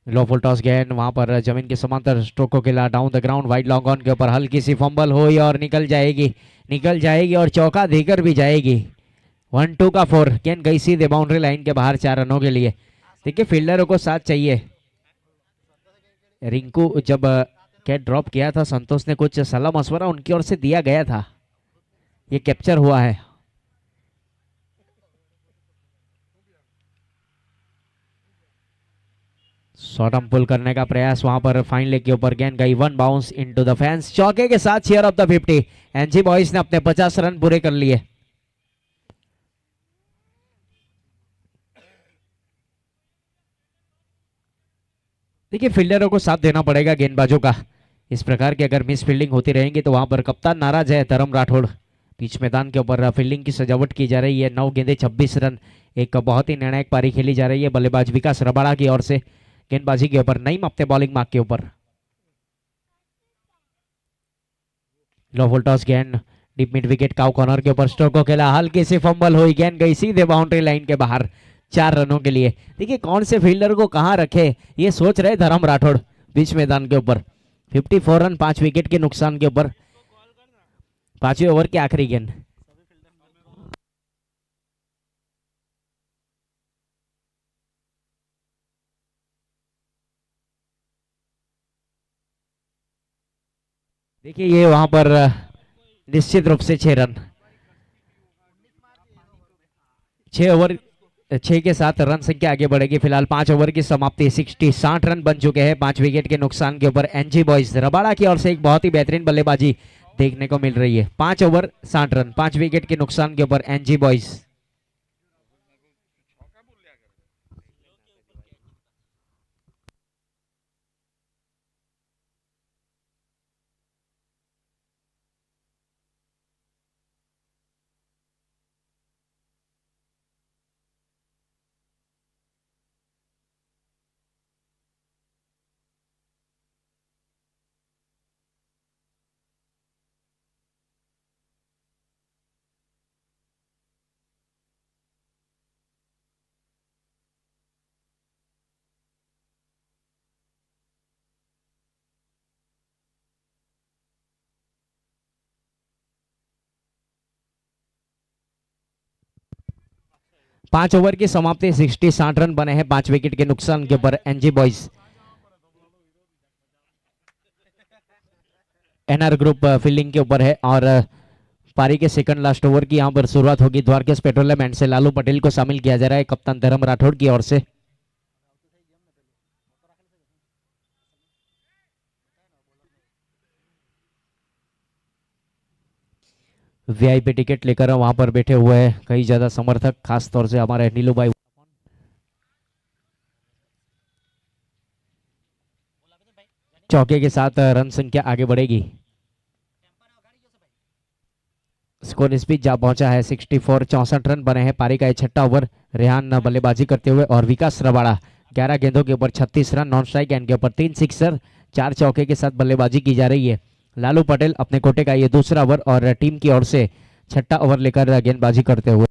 लो फुल टॉस गेंद वहां पर जमीन के समांतर स्ट्रोक को खेला, down the ground wide long on के ऊपर हल्की सी फंबल हुई और निकल जाएगी और चौका देकर भी जाएगी। 1-2 का 4, गेंद गई सीधे बाउंड्री लाइन के बाहर 4 रनों के लिए। देखिए फील्डरों को साथ चाहिए। रिंकू जब कैच ड्रॉप किया था, संतोष ने कुछ सलाह मशवरा उनकी ओर से दिया गया था, ये कैप्चर हुआ है। शॉर्ट आर्म पुल करने का प्रयास वहां पर फाइन लेग के ऊपर, गेंद गई 1 बाउंस इनटू द फैंस। चौके के साथ share of the 50, NG boys ने अपने 50 रन पूरे कर लिए। देखिए फील्डरों को साथ देना पड़ेगा गेंदबाजों का, इस प्रकार की अगर मिस फील्डिंग होती रहेंगी तो वहां पर कप्तान नाराज है धर्म राठौड़। बीच मैदान के ऊपर फील्डिंग की सजावट की जा रही है, 9 गेंदे 26 रन, एक बहुत ही निर्णायक पारी खेली जा रही है बल्लेबाज विकास रबाड़ा की ओर से। गेंदबाजी के ऊपर नईम अपने बॉलिंग मार्क के ऊपर। लो फुल टॉस गेंद deep mid wicket cow corner के ऊपर, स्ट्रोक को खेला, हल्की सी फंबल हुई, गेंद गई सीधे बाउंड्री लाइन के बाहर 4 रनों के लिए। देखिए कौन से फील्डर को कहां रखे ये सोच रहे धर्म राठौड़ बीच मैदान के ऊपर। 54 रन 5 विकेट के नुकसान के ऊपर, 5वें ओवर की आखिरी गेंद। देखिए ये वहां पर निश्चित रूप से 6 रन, 6 ओवर 6 के साथ रन संख्या आगे बढ़ेगी। फिलहाल 5 ओवर की समाप्ति 60 रन बन चुके हैं 5 विकेट के नुकसान के ऊपर। एनजी बॉयज रबाड़ा की ओर से एक बहुत ही बेहतरीन बल्लेबाजी देखने को मिल रही है। 5 ओवर 60 रन 5 विकेट के नुकसान के ऊपर एनजी बॉयज। पांच ओवर की समाप्ति 60 रन बने हैं 5 विकेट के नुकसान के ऊपर NG boys. NR group fielding के ऊपर है और पारी के सेकंड लास्ट ओवर की यहां पर शुरुआत होगी। द्वारकेश पेट्रोलियम एंड से लालू पटेल को शामिल किया जा रहा है कप्तान धर्म राठौड़ की ओर से। वीआईपी टिकट लेकर वहां पर बैठे हुए हैं कई ज्यादा समर्थक, खास तौर से हमारे नीलू भाई। चौके के साथ रन संख्या आगे बढ़ेगी। स्कोर स्पीड जा पहुंचा है 64, 64 रन बने हैं। पारी का ये छठा ओवर। रेहान बल्लेबाजी करते हुए और विकास रबाड़ा 11 गेंदों के ऊपर 36 रन, नॉन स्ट्राइक एंड के ऊपर 3 सिक्सर, 4 चौके के साथ बल्लेबाजी की जा रही है। लालू पटेल अपने कोटे का ये दूसरा ओवर और टीम की ओर से छठा ओवर लेकर गेंदबाजी करते हुए।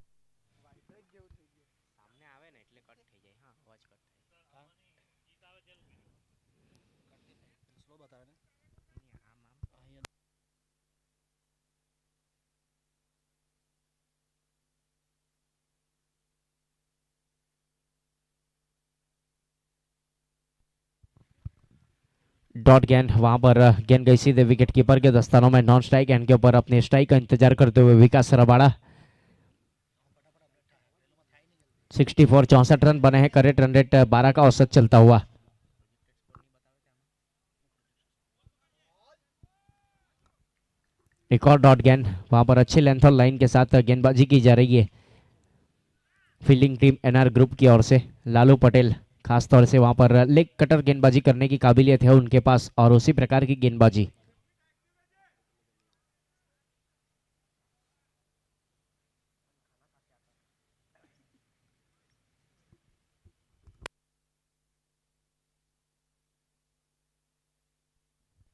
डॉट गेंद वहां पर गेंद गई सीधे विकेट कीपर के दस्तानों में। नॉन स्ट्राइक एंड के ऊपर अपने स्ट्राइक का इंतजार करते हुए विकास रबाड़ा। 64, 64 रन बने हैं। करेक्ट रन रेट 12 का औसत चलता हुआ। एक और डॉट गेंद वहां पर अच्छी लेंथ और लाइन के साथ गेंदबाजी की जा रही है फील्डिंग टीम एनआर ग्रुप की ओर से। लालू पटेल खास तौर से वहां पर लेग कटर गेंदबाजी करने की काबिलियत है उनके पास और उसी प्रकार की गेंदबाजी।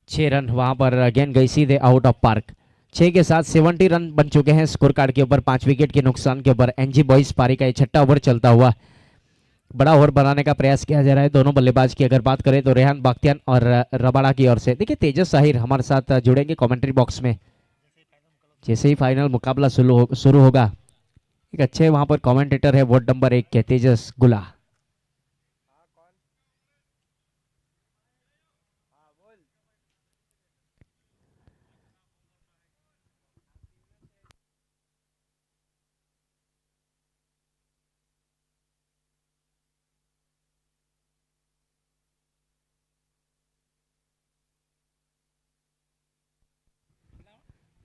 छह रन वहां पर गेंद गई सीधे आउट ऑफ पार्क। 6 के साथ 70 रन बन चुके हैं स्कोर कार्ड के ऊपर। 5 विकेट के नुकसान के ऊपर एनजी बॉयज पारी का ये छठा ओवर चलता हुआ। बड़ा ओवर बनाने का प्रयास किया जा रहा है दोनों बल्लेबाज की अगर बात करें तो रेहान बाख्तियान और रबाड़ा की ओर से। देखिए तेजस साहिर हमारे साथ जुड़ेंगे कमेंट्री बॉक्स में जैसे ही फाइनल मुकाबला शुरू होगा। एक अच्छे वहां पर कमेंटेटर है वार्ड नंबर 1 के तेजस गुला।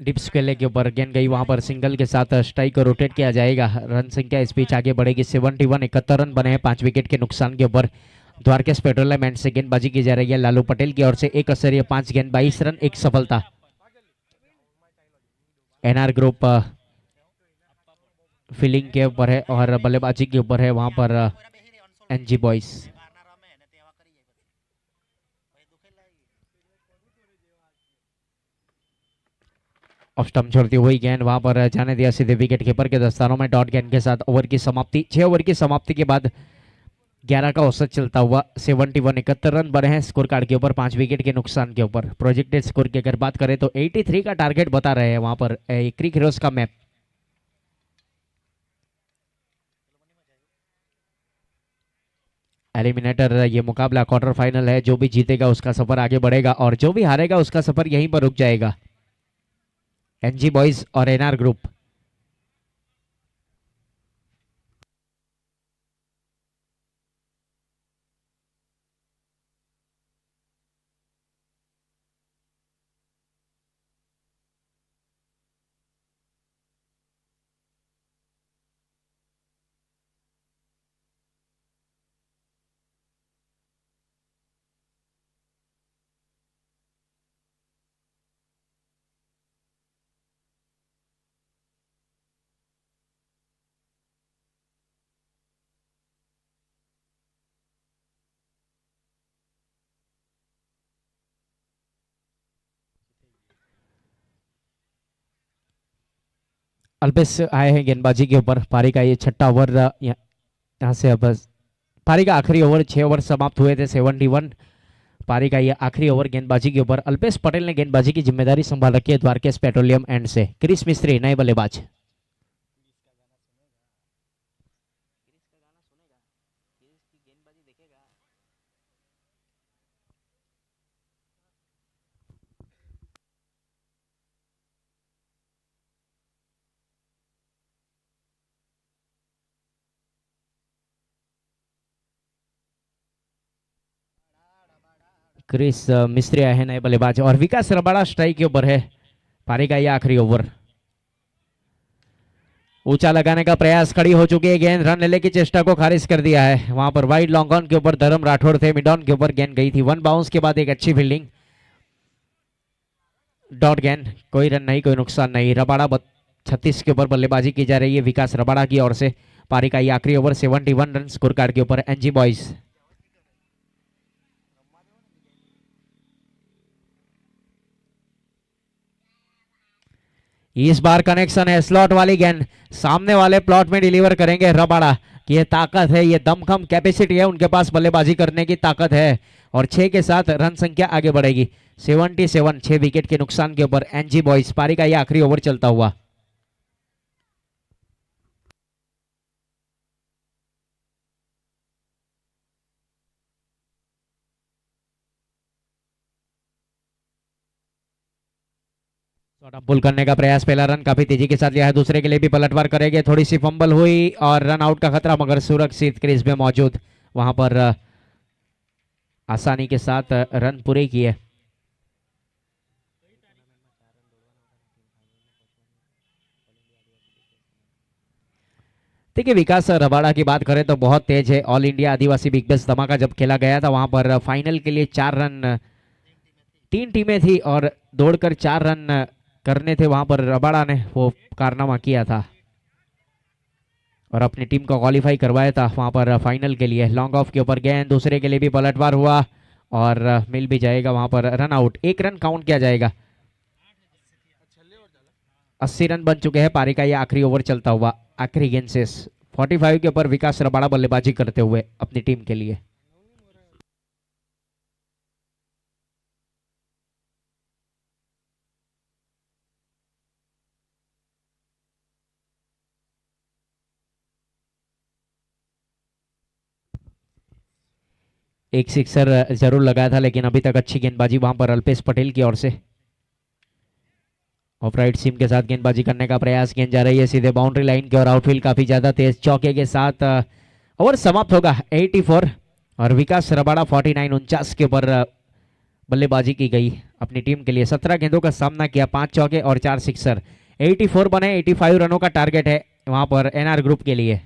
डिप स्क्वेले के ऊपर गेंद गई वहां पर सिंगल के साथ स्ट्राइक को रोटेट किया जाएगा। रन संख्या इस पिच आगे बढ़ेगी 71, 71 रन बने हैं 5 विकेट के नुकसान के ऊपर। द्वारकेश पेट्रोलियम एंड से गेंदबाजी की जा रही है लालू पटेल की ओर से। एक असरिया 5 गेंद 22 रन, एक सफलता। एनआर ग्रुप फील्डिंग के ऊपर है और बल्लेबाजी के ऊपर है वहां पर एनजी बॉयज। ऑफ स्टंप छोड़ती हुई गेंद वहां पर जाने दिया सीधे विकेट कीपर के दस्तानों में। डॉट गेंद के साथ ओवर की समाप्ति। 6 ओवर की समाप्ति के बाद 11 का औसत चलता हुआ 71, 71 रन बने हैं स्कोर कार्ड के ऊपर 5 विकेट के नुकसान के ऊपर। प्रोजेक्टेड स्कोर की अगर बात करें तो 83 का टारगेट बता रहे हैं वहां पर क्रिक हीरोज का मैप। एलिमिनेटर ये मुकाबला क्वार्टर फाइनल है। जो भी जीतेगा उसका सफर आगे बढ़ेगा और जो भी हारेगा उसका सफर यहीं पर रुक जाएगा। एनजी बॉयज और एनआर ग्रुप। अल्पेश आए हैं गेंदबाजी के ऊपर। पारी का ये छठा ओवर यहाँ से अब पारी का आखिरी ओवर 6 ओवर समाप्त हुए थे 71। पारी का ये आखिरी ओवर गेंदबाजी के ऊपर अल्पेश पटेल ने गेंदबाजी की जिम्मेदारी संभाल रखी है द्वारकेश पेट्रोलियम एंड से। क्रिस मिस्त्री नए बल्लेबाज। क्रिस मिस्त्री है नए बल्लेबाज और विकास रबाड़ा स्ट्राइक के ऊपर है। पारी का यह आखिरी ओवर। ऊंचा लगाने का प्रयास, खड़ी हो चुकी है गेंद, रन लेने की चेष्टा को खारिज कर दिया है। वहां पर वाइड लॉन्ग ऑन के ऊपर धर्म राठौड़ थे, मिड ऑन के ऊपर गेंद गई थी। वन बाउंस के बाद एक अच्छी फील्डिंग, डॉट गेंद, कोई रन नहीं, कोई नुकसान नहीं। रबाड़ा 36 के ऊपर बल्लेबाजी की जा रही है विकास रबाड़ा की ओर से। पारी का ये आखिरी ओवर 71 रन स्कोर कार्ड के ऊपर एनजी बॉयज। इस बार कनेक्शन है, स्लॉट वाली गेंद सामने वाले प्लॉट में डिलीवर करेंगे रबाड़ा की। ये ताकत है, ये दमखम कैपेसिटी है उनके पास, बल्लेबाजी करने की ताकत है और 6 के साथ रन संख्या आगे बढ़ेगी। 77, 6 विकेट के नुकसान के ऊपर एनजी बॉयज। पारी का ये आखिरी ओवर चलता हुआ। पुल करने का प्रयास, पहला रन काफी तेजी के साथ लिया है, दूसरे के लिए भी पलटवार करेंगे। थोड़ी सी फंबल हुई और रन आउट का खतरा, मगर सुरक्षित क्रीज में मौजूद, वहां पर आसानी के साथ रन पूरे किए। देखिए विकास रबाड़ा की बात करें तो बहुत तेज है। ऑल इंडिया आदिवासी बिग बैश धमाका जब खेला गया था वहां पर फाइनल के लिए 4 रन, 3 टीमें थी और दौड़कर 4 रन करने थे, वहां पर रबाड़ा ने वो कारनामा किया था और अपनी टीम को क्वालिफाई करवाया था वहां पर फाइनल के लिए। लॉन्ग ऑफ के ऊपर गेंद, दूसरे के लिए भी पलटवार हुआ और मिल भी जाएगा, वहां पर रन आउट। 1 रन काउंट किया जाएगा। 80 रन बन चुके हैं। पारी का ये आखिरी ओवर चलता हुआ, आखिरी गेंद से 45 के ऊपर विकास रबाड़ा बल्लेबाजी करते हुए अपनी टीम के लिए। एक सिक्सर जरूर लगाया था लेकिन अभी तक अच्छी गेंदबाजी वहां पर अल्पेश पटेल की ओर से। ऑफ राइट सीम के साथ गेंदबाजी करने का प्रयास, गेंद जा रही है सीधे बाउंड्री लाइन की और आउटफील्ड काफी ज्यादा तेज। चौके के साथ ओवर समाप्त होगा 84 और विकास रबाड़ा 49, 49 के ऊपर बल्लेबाजी की गई अपनी टीम के लिए। 17 गेंदों का सामना किया, 5 चौके और 4 सिक्सर। 84 बने, 85 रनों का टारगेट है वहां पर एनआर ग्रुप के लिए।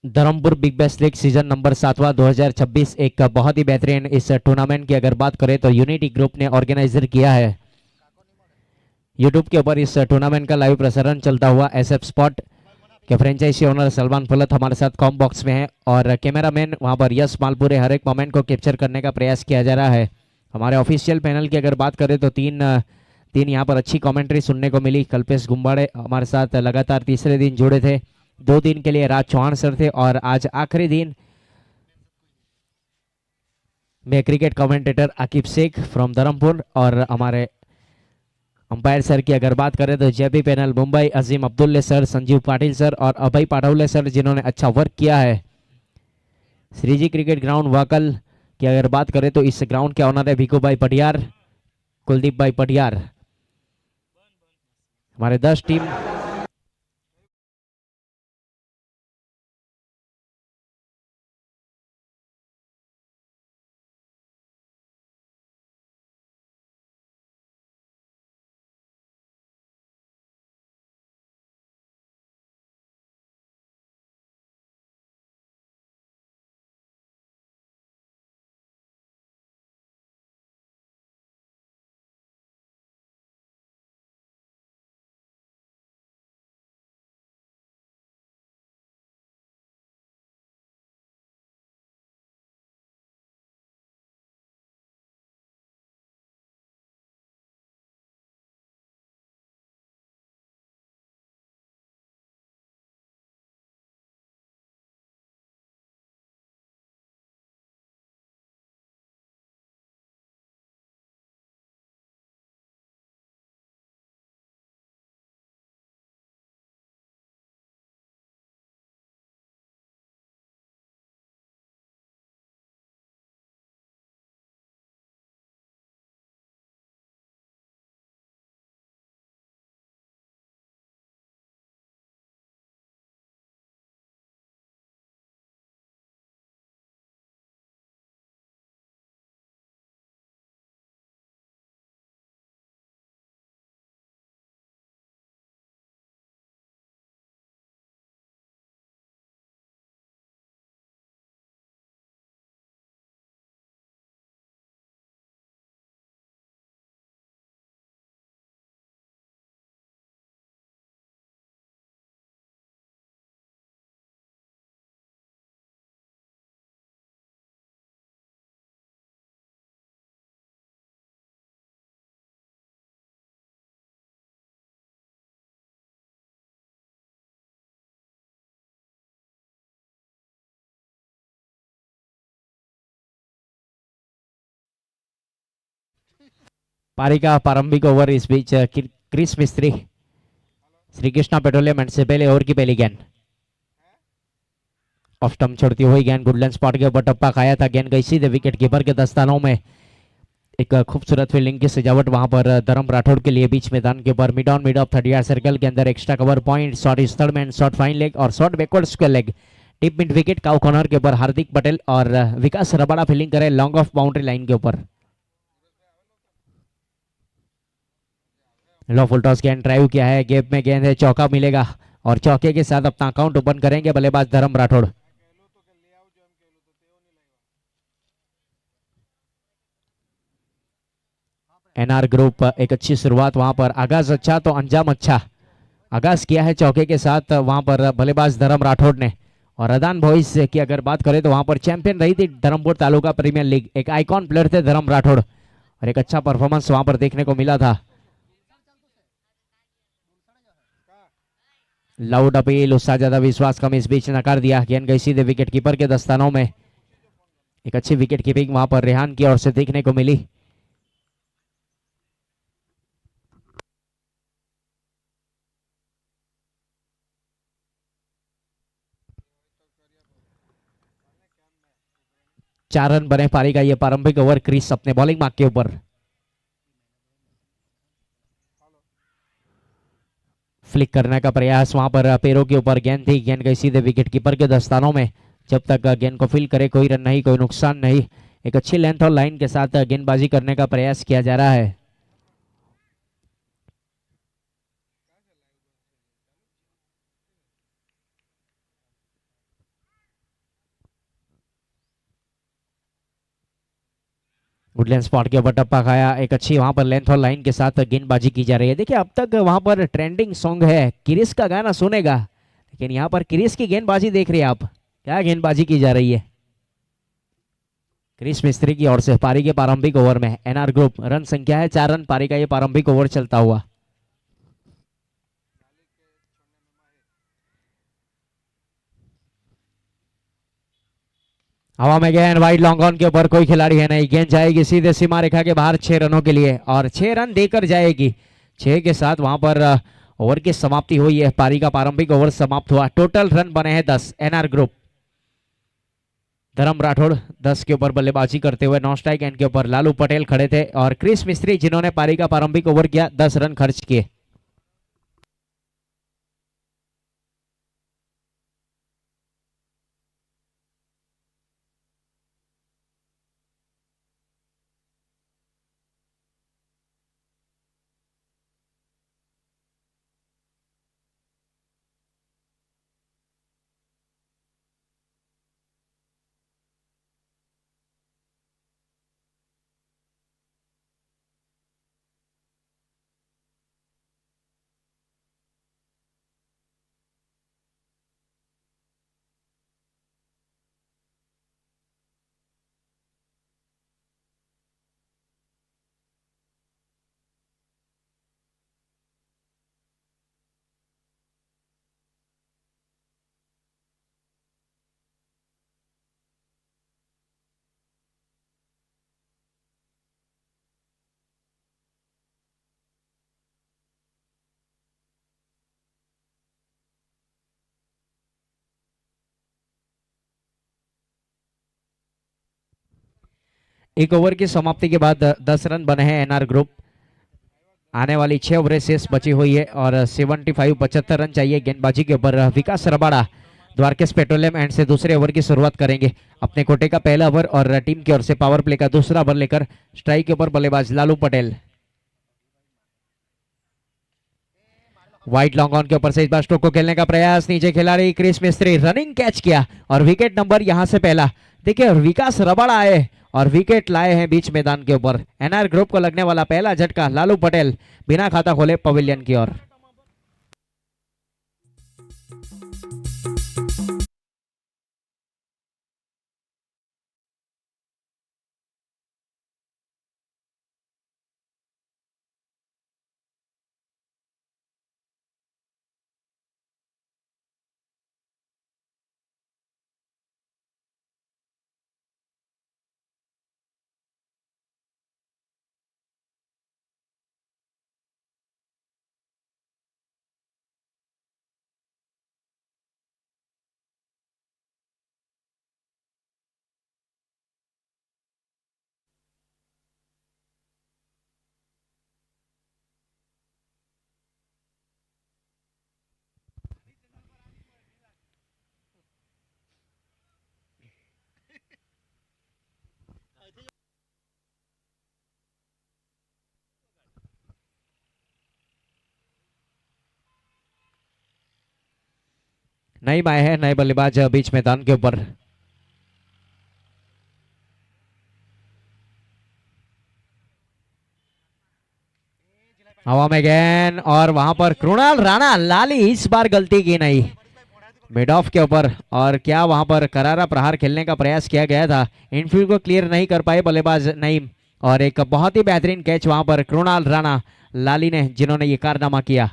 Dharampur big bash league season number 7वां 2026 एक बहुत ही बेहतरीन इस टूर्नामेंट की अगर बात करें तो यूनिटी ग्रुप ने ऑर्गेनाइजर किया है। यूट्यूब के ऊपर इस टूर्नामेंट का लाइव प्रसारण चलता हुआ। एसएफ स्पॉट के फ्रेंचाइजी ओनर सलमान फलत हमारे साथ कॉम बॉक्स में है और कैमरामैन वहां पर यश मालपुरे। हर एक मोमेंट को कैप्चर करने का प्रयास किया जा रहा है। हमारे ऑफिशियल पैनल की अगर बात करें तो तीन यहाँ पर अच्छी कमेंट्री सुनने को मिली। कल्पेश गुम्बाड़े हमारे साथ लगातार तीसरे दिन जुड़े थे। 2 दिन के लिए राज चौहान सर थे और आज आखिरी दिन में cricket commentator Aqib Shaikh from Dharampur और हमारे अंपायर सर की अगर बात करें तो JP panel Mumbai Azim Abdulle sir, Sanjeev Patil sir और अभय पाटौले सर जिन्होंने अच्छा वर्क किया है श्रीजी क्रिकेट ग्राउंड वाकल की अगर बात करें तो इस ग्राउंड के ऑनर है भिकू भाई पटियार, कुलदीप भाई पटियार। हमारे 10 टीम पारी का प्रारंभिक ओवर इस बीच क्रिस मिस्त्री श्री कृष्णा पेट्रोलियम एंड से पहले ओवर की पहली गेंद ऑफ स्टंप छोड़ती हुई गेंद गुडलैंड स्पॉट के ऊपर टप्पा खाया था, गेंद गई सीधे विकेट कीपर के दस्तानों में। एक खूबसूरत फील्डिंग की सजावट वहां पर धर्म राठौड़ के लिए बीच मैदान के ऊपर mid on mid off 30 yard circle के अंदर एक्स्ट्रा कवर पॉइंट, शॉट इस third man, shot fine leg और shot backward square leg. Deep mid wicket cow corner के ऊपर हार्दिक पटेल और विकास रबाड़ा फील्डिंग करे लॉन्ग ऑफ बाउंड्री लाइन के ऊपर। लो फुल टॉस गेंद ड्राइव किया है, गेप में गेंद है, चौका मिलेगा और चौके के साथ अपना अकाउंट ओपन करेंगे बल्लेबाज धर्म राठौड़। एनआर ग्रुप एक अच्छी शुरुआत वहां पर, आगाज अच्छा तो अंजाम अच्छा। आगाज किया है चौके के साथ वहां पर बल्लेबाज धर्म राठौड़ ने। और अदान बॉयज की अगर बात करें तो वहां पर चैंपियन रही थी धर्मपुर तालुका प्रीमियर लीग, एक आइकॉन प्लेयर थे धर्म राठौड़ और एक अच्छा परफॉर्मेंस वहां पर देखने को मिला था। लाउड अपील, उसका ज्यादा विश्वास कम इस बीच नकार दिया, गेंद गई सीधे विकेट कीपर के दस्तानों में। एक अच्छी विकेट कीपिंग वहां पर रेहान की ओर से देखने को मिली। चार रन बने पारी का ये प्रारंभिक ओवर। क्रिस अपने बॉलिंग मार्क के ऊपर, फ्लिक करने का प्रयास वहां पर पैरों के ऊपर गेंद थी, गेंद गई सीधे विकेट कीपर के दस्तानों में। जब तक गेंद को फील करे कोई रन नहीं, कोई नुकसान नहीं। एक अच्छी लेंथ और लाइन के साथ गेंदबाजी करने का प्रयास किया जा रहा है। वुडलैंड स्पॉट के ऊपर टप्पा खाया, एक अच्छी वहां पर लेंथ और लाइन के साथ गेंदबाजी की जा रही है। देखिए अब तक वहां पर ट्रेंडिंग सॉन्ग है, क्रिस का गाना सुनेगा, लेकिन यहाँ पर क्रिस की गेंदबाजी देख रहे हैं आप, क्या गेंदबाजी की जा रही है। क्रिस मिस्त्री की ओर से पारी के प्रारंभिक ओवर में एनआर ग्रुप, रन संख्या है 4 रन, पारी का ये प्रारंभिक ओवर चलता हुआ। हवा में गेंद वाइड लॉन्ग ऑन के ऊपर, कोई खिलाड़ी है नहीं, गेंद जाएगी सीधे सीमा रेखा के बाहर 6 रनों के लिए और 6 रन देकर जाएगी। 6 के साथ वहां पर ओवर की समाप्ति हुई है, पारी का प्रारंभिक ओवर समाप्त हुआ। टोटल रन बने हैं 10। एनआर ग्रुप धर्म राठौड़ 10 के ऊपर बल्लेबाजी करते हुए नॉन स्ट्राइक एंड के ऊपर लालू पटेल खड़े थे और क्रिस मिस्त्री जिन्होंने पारी का प्रारंभिक ओवर किया 10 रन खर्च किए। एक ओवर की समाप्ति के बाद 10 रन बने हैं एनआर ग्रुप। आने वाली 6 ओवरें शेष बची हुई है और 75 रन चाहिए गेंदबाजी के ऊपर। विकास रबाड़ा द्वारकेश पेट्रोलियम एंड से दूसरे ओवर की शुरुआत करेंगे। अपने कोटे का पहला ओवर और टीम की ओर से पावर प्ले का दूसरा ओवर लेकर स्ट्राइक के ऊपर बल्लेबाज Lalu Patel. White long on के ऊपर से इस बार स्ट्रोक को खेलने का प्रयास, नीचे खिलाड़ी क्रिस मिस्त्री रनिंग कैच किया और विकेट नंबर यहां से पहला। देखिए विकास रबाड़ा आए और विकेट लाए हैं बीच मैदान के ऊपर। एनआर ग्रुप को लगने वाला पहला झटका लालू पटेल बिना खाता खोले पवेलियन की ओर। नई आए हैं नए बल्लेबाज बीच मैदान के ऊपर। हवा में गेंद और वहां पर कृणाल राणा लाली इस बार गलती की नहीं मिड ऑफ के ऊपर। और क्या वहां पर करारा प्रहार खेलने का प्रयास किया गया था, इनफील्ड को क्लियर नहीं कर पाए बल्लेबाज नईम। और एक बहुत ही बेहतरीन कैच वहां पर कृणाल राणा लाली ने जिन्होंने ये कारनामा किया।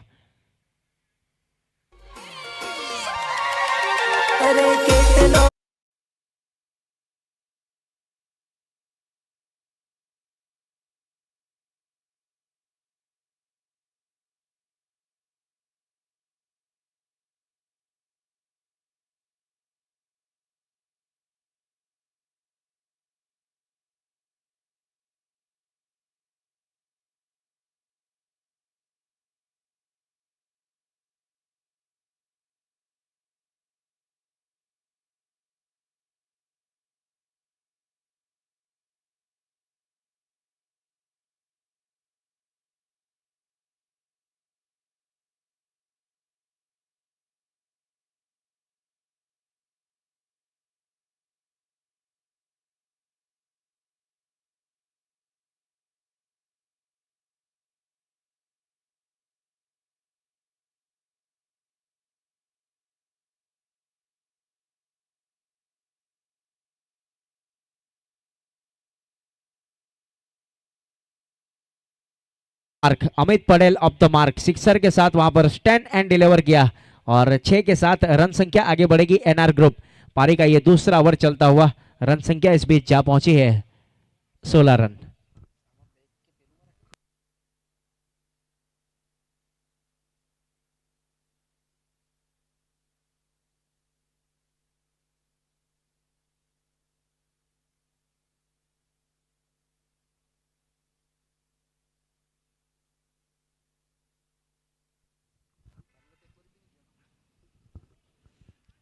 Mark Amit Patel of the mark sixer के साथ वहां पर स्टैंड एंड डिलीवर किया और 6 के साथ रन संख्या आगे बढ़ेगी एनआर ग्रुप। पारी का ये दूसरा ओवर चलता हुआ रन संख्या इस बीच जा पहुंची है 16 रन।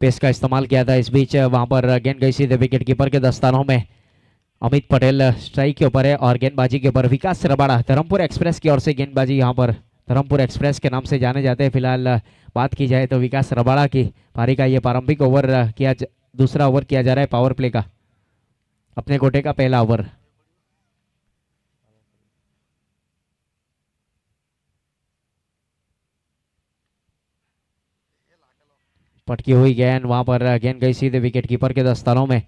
पेस का इस्तेमाल किया था। इस बीच वहां पर गेंद गई सीधे विकेट कीपर के दस्तानों में। अमित पटेल स्ट्राइक के ऊपर है और गेंदबाजी के ऊपर विकास रबाड़ा धर्मपुर एक्सप्रेस की ओर से गेंदबाजी यहाँ पर धर्मपुर एक्सप्रेस के नाम से जाने जाते हैं। फिलहाल बात की जाए तो विकास रबाड़ा की पारी का ये प्रारंभिक ओवर दूसरा ओवर किया जा रहा है पावर प्ले का, अपने कोटे का पहला ओवर। पटकी हुई गेंद, वहां पर गेंद गई सीधे विकेट कीपर के दस्तानों में।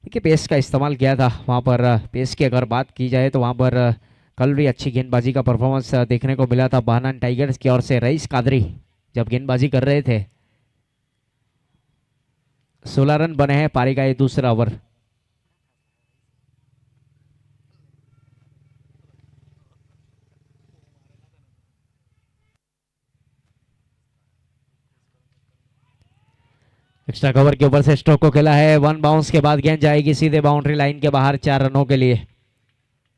देखिए पेस का इस्तेमाल किया था वहां पर। पेस की अगर बात की जाए तो वहां पर कल भी अच्छी गेंदबाजी का परफॉर्मेंस देखने को मिला था बाहनान टाइगर्स की ओर से। रईस कादरी जब गेंदबाजी कर रहे थे। 16 रन बने हैं पारी का ये दूसरा ओवर। एक्स्ट्रा कवर के ऊपर से स्ट्रोक को खेला है। 1 बाउंस के बाद गेंद जाएगी सीधे बाउंड्री लाइन के बाहर 4 रनों के लिए।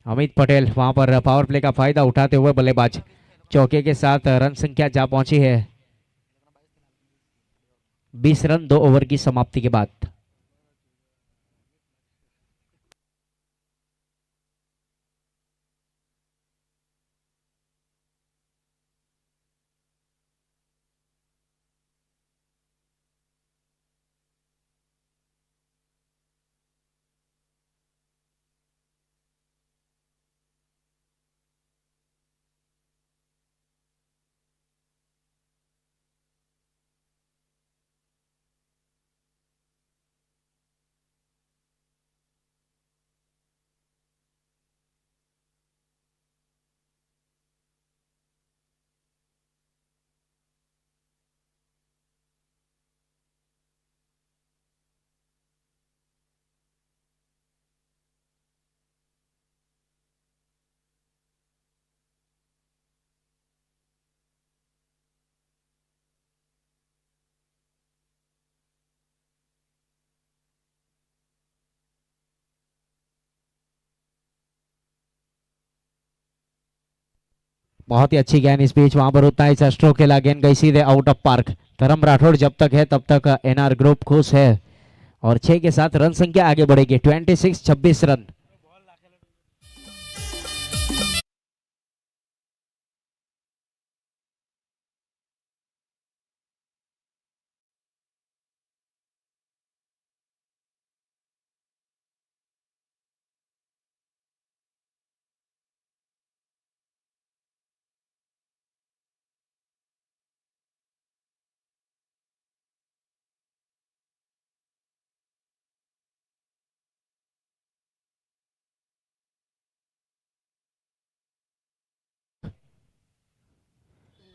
अमित पटेल वहां पर पावर प्ले का फायदा उठाते हुए बल्लेबाज चौके के साथ रन संख्या जा पहुंची है 20 रन 2 ओवर की समाप्ति के बाद। बहुत ही अच्छी गेंद इस बीच वहां पर उतना ही स्ट्रोक खेला, गेंद गई सीधे आउट ऑफ पार्क। धर्म राठौड़ जब तक है तब तक एनआर ग्रुप खुश है और 6 के साथ रन संख्या आगे बढ़ेगी 26 रन।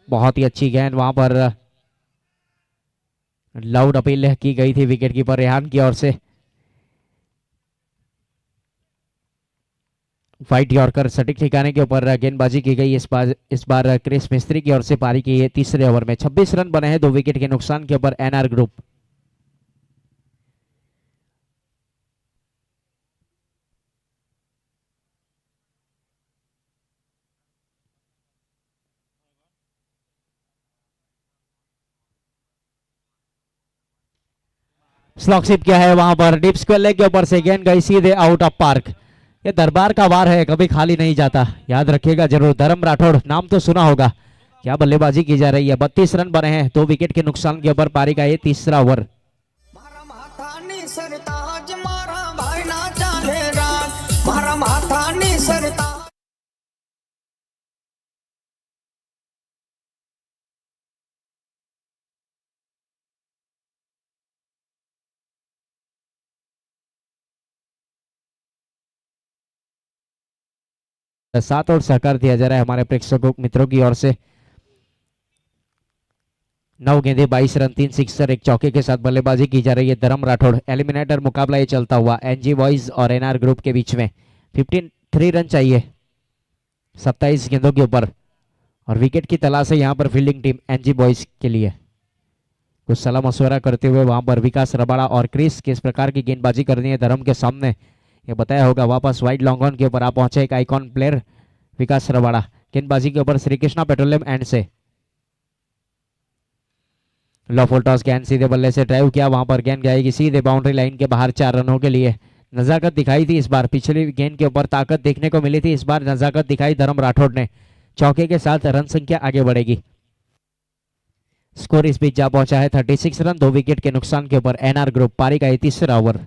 बहुत ही अच्छी गेंद वहां पर लाउड अपील की गई थी विकेट कीपर रेहान की ओर से। वाइट यॉर्कर सटीक ठिकाने के ऊपर गेंदबाजी की गई। इस बार क्रिस मिस्त्री की ओर से पारी की है तीसरे ओवर में। 26 रन बने हैं 2 विकेट के नुकसान के ऊपर एनआर ग्रुप। स्लॉकशिप किया है वहां पर डीप स्क्वायर लेग के ऊपर से गेंद गई सीधे आउट ऑफ पार्क। ये दरबार का वार है, कभी खाली नहीं जाता, याद रखिएगा जरूर। धर्म राठौड़ नाम तो सुना होगा। क्या बल्लेबाजी की जा रही है। 32 रन बने हैं 2 विकेट के नुकसान के ऊपर पारी का ये तीसरा ओवर। साथ और सहकार दिया जा रहा है हमारे प्रेक्षकों मित्रों की ओर से। 9 गेंदे 22 रन 3 सिक्सर 1 चौके के साथ बल्लेबाजी की जा रही है धर्म राठौड़। एलिमिनेटर मुकाबला ये चलता हुआ एनजी बॉयज और एनआर ग्रुप के बीच में। 53 रन चाहिए 27 गेंदों के ऊपर और विकेट की तलाश है यहाँ पर फील्डिंग टीम एनजी बॉयज के लिए। कुछ सलाह मशवरा करते हुए वहां पर विकास रबाड़ा और क्रिस किस प्रकार की गेंदबाजी करनी है धर्म के सामने ये बताया होगा। वापस वाइड लॉन्ग ऑन के ऊपर आ पहुंचे एक आइकॉन प्लेयर विकास रबाड़ा। गेंदबाजी के ऊपर श्री कृष्णा पेट्रोलियम एंड से लो फुल टॉस गेंद सीधे बल्ले से ड्राइव किया, वहां पर गेंद जाएगी सीधे बाउंड्री लाइन के बाहर 4 रनों के लिए। नजाकत दिखाई थी इस बार, पिछली गेंद के ऊपर ताकत देखने को मिली थी, इस बार नजाकत दिखाई धर्म राठौड़ ने। चौके के साथ रन संख्या आगे बढ़ेगी। स्कोर इस बीच जा पहुंचा है 36 रन, 2 विकेट के नुकसान के ऊपर एनआर ग्रुप। पारी का 33वां ओवर।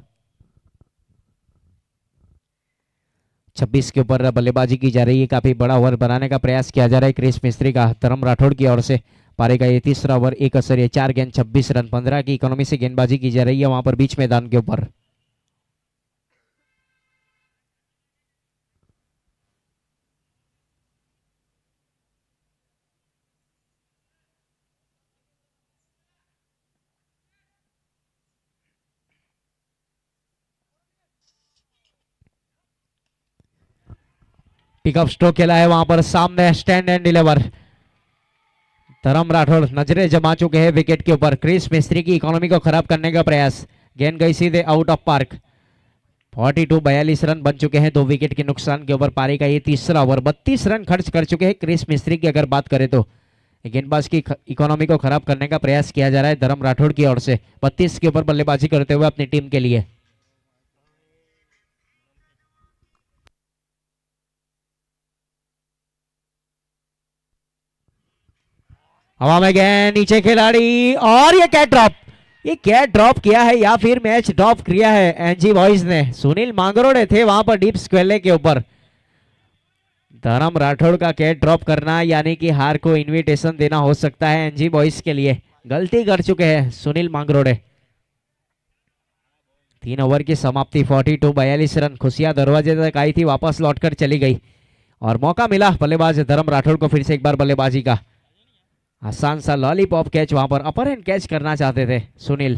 26 के ऊपर बल्लेबाजी की जा रही है, काफी बड़ा ओवर बनाने का प्रयास किया जा रहा है क्रिस मिस्त्री का धर्म राठौड़ की ओर से। पारी का 33वां ओवर, एक असर 4 गेंद 26 रन, 15 की इकोनॉमी से गेंदबाजी की जा रही है वहां पर बीच मैदान के ऊपर। पिकअप स्ट्रोक खेला है वहां पर, सामने स्टैंड एंड डिलीवर। धर्म राठौड़ नजरें जमा चुके हैं विकेट के ऊपर। क्रिस मिस्त्री की इकोनॉमी को खराब करने का प्रयास, गेंद गई सीधे आउट ऑफ पार्क। 42 रन बन चुके हैं 2 विकेट के नुकसान के ऊपर। पारी का ये तीसरा ओवर, 32 रन खर्च कर चुके हैं क्रिस मिस्त्री की अगर बात करें तो। गेंदबाज की इकोनॉमी को खराब करने का प्रयास किया जा रहा है धर्म राठौड़ की ओर से, 32 के ऊपर बल्लेबाजी करते हुए अपनी टीम के लिए। हवा में गेंद, नीचे खिलाड़ी, और ये कैच ड्रॉप। ये कैच ड्रॉप किया है या फिर मैच ड्रॉप किया है एनजी बॉयज ने। सुनील मांगरोड़े थे वहां पर डीप स्क्वेले के ऊपर। धर्म राठौड़ का कैच ड्रॉप करना यानी कि हार को इनविटेशन देना हो सकता है एनजी बॉयज के लिए। गलती कर चुके हैं सुनील मांगरोड़े। 3 ओवर की समाप्ति, 42 रन। खुशियां दरवाजे तक आई थी, वापस लौटकर चली गई और मौका मिला बल्लेबाज धर्म राठौड़ को फिर से एक बार बल्लेबाजी का। आसान सा लॉलीपॉप कैच वहां पर, अपर हैंड कैच करना चाहते थे सुनील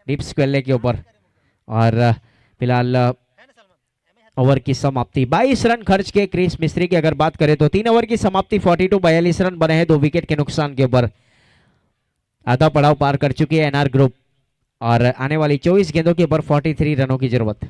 डीप स्क्वेले के ऊपर। और फिलहाल ओवर की समाप्ति, 22 रन खर्च के क्रिस मिस्त्री की अगर बात करें तो 3 ओवर की समाप्ति, 42 रन बने हैं 2 विकेट के नुकसान के ऊपर। आधा पड़ाव पार कर चुकी है एनआर ग्रुप और आने वाली 24 गेंदों के ऊपर 43 रनों की जरूरत।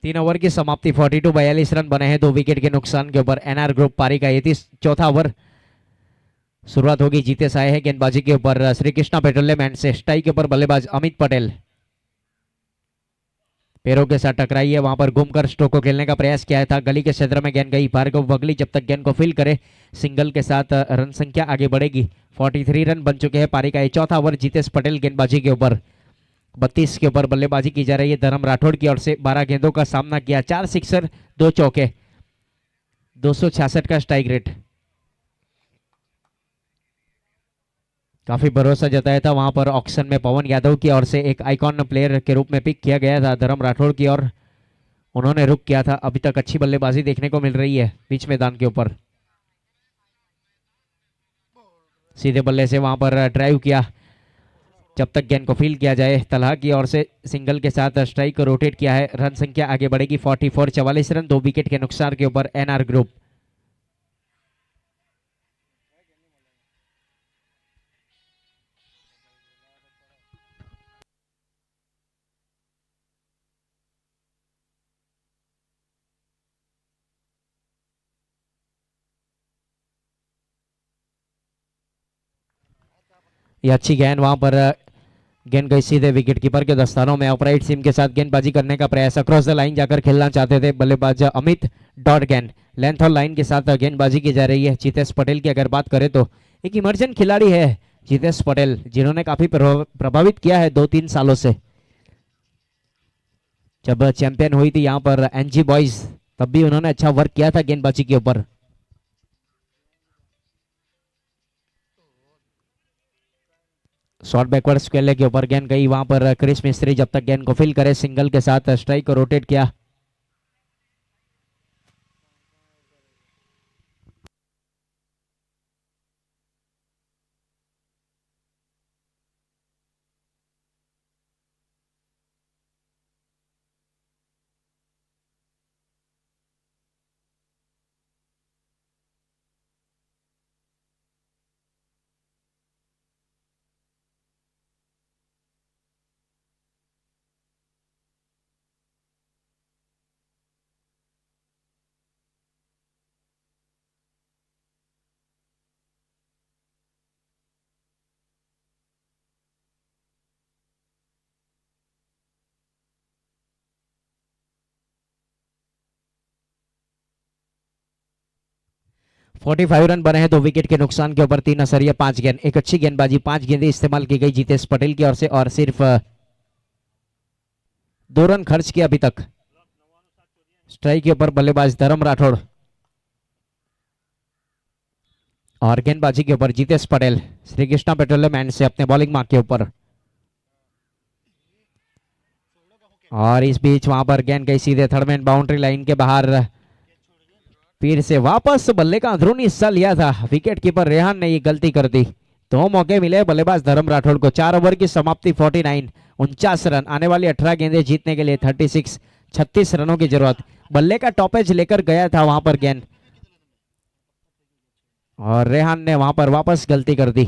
तीन ओवर की समाप्ति, 42 रन बने हैं 2 विकेट के नुकसान के ऊपर एनआर ग्रुप। पारी का 34वां ओवर। शुरुआत होगी जीते साए है गेंदबाजी के ऊपर श्री कृष्णा पेट्रोलियम एंड से। स्ट्राइक के ऊपर बल्लेबाज अमित पटेल। पैरों के साथ टकराई है, वहां पर घूमकर स्ट्रोक को खेलने का प्रयास किया था। गली के क्षेत्र में गेंद गई, भार्गव बगली जब तक गेंद को फील करे सिंगल के साथ रन संख्या आगे बढ़ेगी। 43 रन बन चुके हैं। पारी का 4था ओवर, जीतेश पटेल गेंदबाजी के ऊपर। 32 के ऊपर बल्लेबाजी की जा रही है धर्म राठौड़ की ओर से। 12 गेंदों का सामना किया, 4 सिक्सर 2 चौके, 266 का स्ट्राइक रेट। काफी भरोसा जताया था वहां पर ऑक्शन में पवन यादव की ओर से, एक आइकॉन प्लेयर के रूप में पिक किया गया था धर्म राठौड़ की ओर। उन्होंने रुक किया था। अभी तक अच्छी बल्लेबाजी देखने को मिल रही है बीच मैदान के ऊपर। सीधे बल्ले से वहां पर ड्राइव किया, जब तक गेंद को फील किया जाए। तलहा की ओर से सिंगल के साथ स्ट्राइक को रोटेट किया है। रन संख्या आगे बढ़ेगी 44 रन 2 विकेट के नुकसान के ऊपर एनआर ग्रुप। ये अच्छी गेंद वहां पर, गेंद गई सीधे विकेट कीपर के दस्तानों में। अपराइट सीम के साथ गेंदबाजी करने का प्रयास, अक्रॉस द लाइन जाकर खेलना चाहते थे बल्लेबाज अमित। डॉट गेंद लेंथ और लाइन के साथ गेंदबाजी की जा रही है। जीतेश पटेल की अगर बात करें तो एक इमर्जेंट खिलाड़ी है जीतेश पटेल, जिन्होंने काफी प्रभावित किया है 2-3 सालों से। जब चैंपियन हुई थी यहाँ पर एनजी बॉयज, तब भी उन्होंने अच्छा वर्क किया था गेंदबाजी के ऊपर। शॉर्ट बैकवर्ड स्क्वेले के ऊपर गेंद गई, वहां पर क्रिस मिस्त्री जब तक गेंद को फील करे सिंगल के साथ स्ट्राइक को रोटेट किया। 45 रन बने हैं 2 विकेट के नुकसान के ऊपर, 3 असरिया 5 गेंद। एक अच्छी गेंदबाजी, 5 गेंदें इस्तेमाल की गई जितेश पटेल की ओर से और सिर्फ 2 रन खर्च किए अभी तक। स्ट्राइक के ऊपर बल्लेबाज धर्म राठौड़ और गेंदबाजी के ऊपर जितेश पटेल श्री कृष्णा पेट्रोलियम एंड से अपने बॉलिंग मार्क के ऊपर। और इस बीच वहां पर गेंद गई सीधे थर्ड मैन बाउंड्री लाइन के बाहर। फिर से वापस बल्ले का अंदरूनी हिस्सा लिया था विकेट कीपर रेहान ने ये गलती कर दी। 2 मौके मिले बल्लेबाज धर्म राठौड़ को। 4 ओवर की समाप्ति 49, 49 रन। आने वाली 18 गेंदें जीतने के लिए 36 रनों की जरूरत। बल्ले का टॉपेज लेकर गया था वहां पर गेंद और रेहान ने वहां पर वापस गलती कर दी।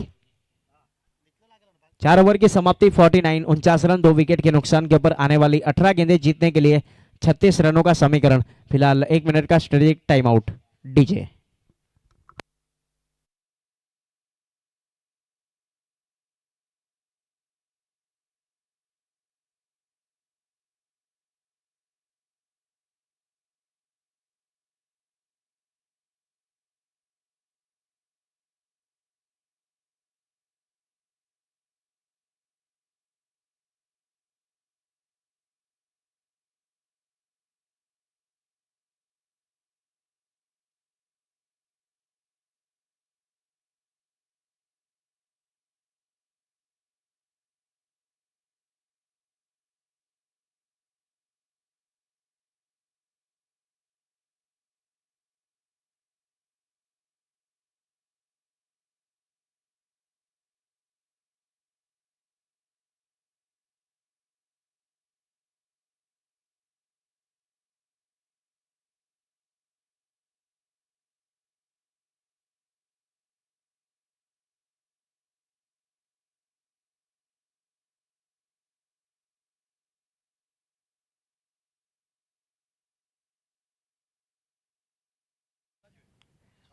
4 ओवर की समाप्ति 49, 49 रन 2 विकेट के नुकसान के ऊपर। आने वाली 18 गेंदें जीतने के लिए 36 रनों का समीकरण। फिलहाल 1 मिनट का स्ट्रेटेजिक टाइम आउट। डीजे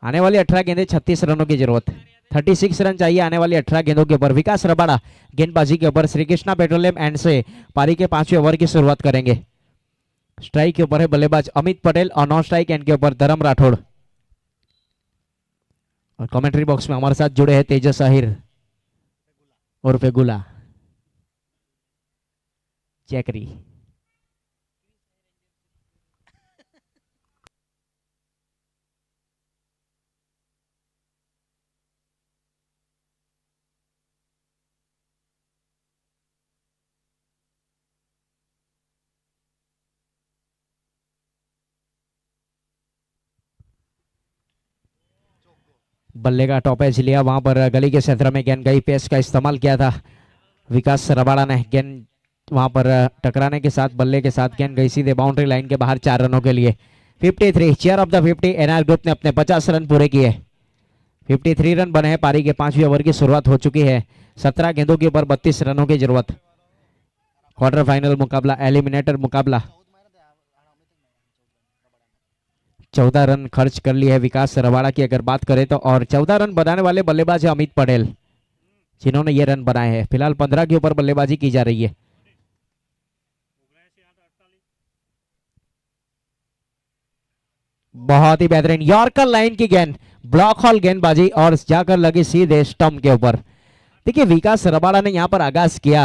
आने वाली 18 गेंदें 36 रनों की जरूरत। 36 रन चाहिए आने वाली 18 गेंदों के ऊपर। विकास रबाड़ा गेंदबाजी के ऊपर श्री कृष्णा पेट्रोलियम एंड से पारी के 5वें ओवर की शुरुआत करेंगे। स्ट्राइक के ऊपर है बल्लेबाज अमित पटेल और नॉन स्ट्राइक एंड के ऊपर धर्म राठौड़। और कमेंट्री बॉक्स में हमारे साथ जुड़े हैं तेजस आहिर उर्फ गुला चेकरी। बल्ले का टॉपेज लिया, वहां पर गली के क्षेत्र में गेंद गई। पेस का इस्तेमाल किया था विकास रबाड़ा ने। गेंद वहां पर टकराने के साथ बल्ले के साथ गेंद गई सीधे बाउंड्री लाइन के बाहर 4 रनों के लिए। 53 chair of the 50 NR group ने अपने 50 रन पूरे किए। 53 रन बने हैं। पारी के 5वें ओवर की शुरुआत हो चुकी है। 17 गेंदों के ऊपर 32 रनों की जरूरत। क्वार्टर फाइनल मुकाबला, एलिमिनेटर मुकाबला। 14 रन खर्च कर लिए है विकास रबाड़ा की अगर बात करें तो। और 14 रन बनाने वाले बल्लेबाज है अमित पटेल जिन्होंने ये रन बनाए हैं। फिलहाल 15 के ऊपर बल्लेबाजी की जा रही है। बहुत ही बेहतरीन यॉर्कर लाइन की गेंद, ब्लॉक हॉल गेंदबाजी और जाकर लगी सीधे स्टंप के ऊपर। देखिए विकास रबाड़ा ने यहां पर आगाज किया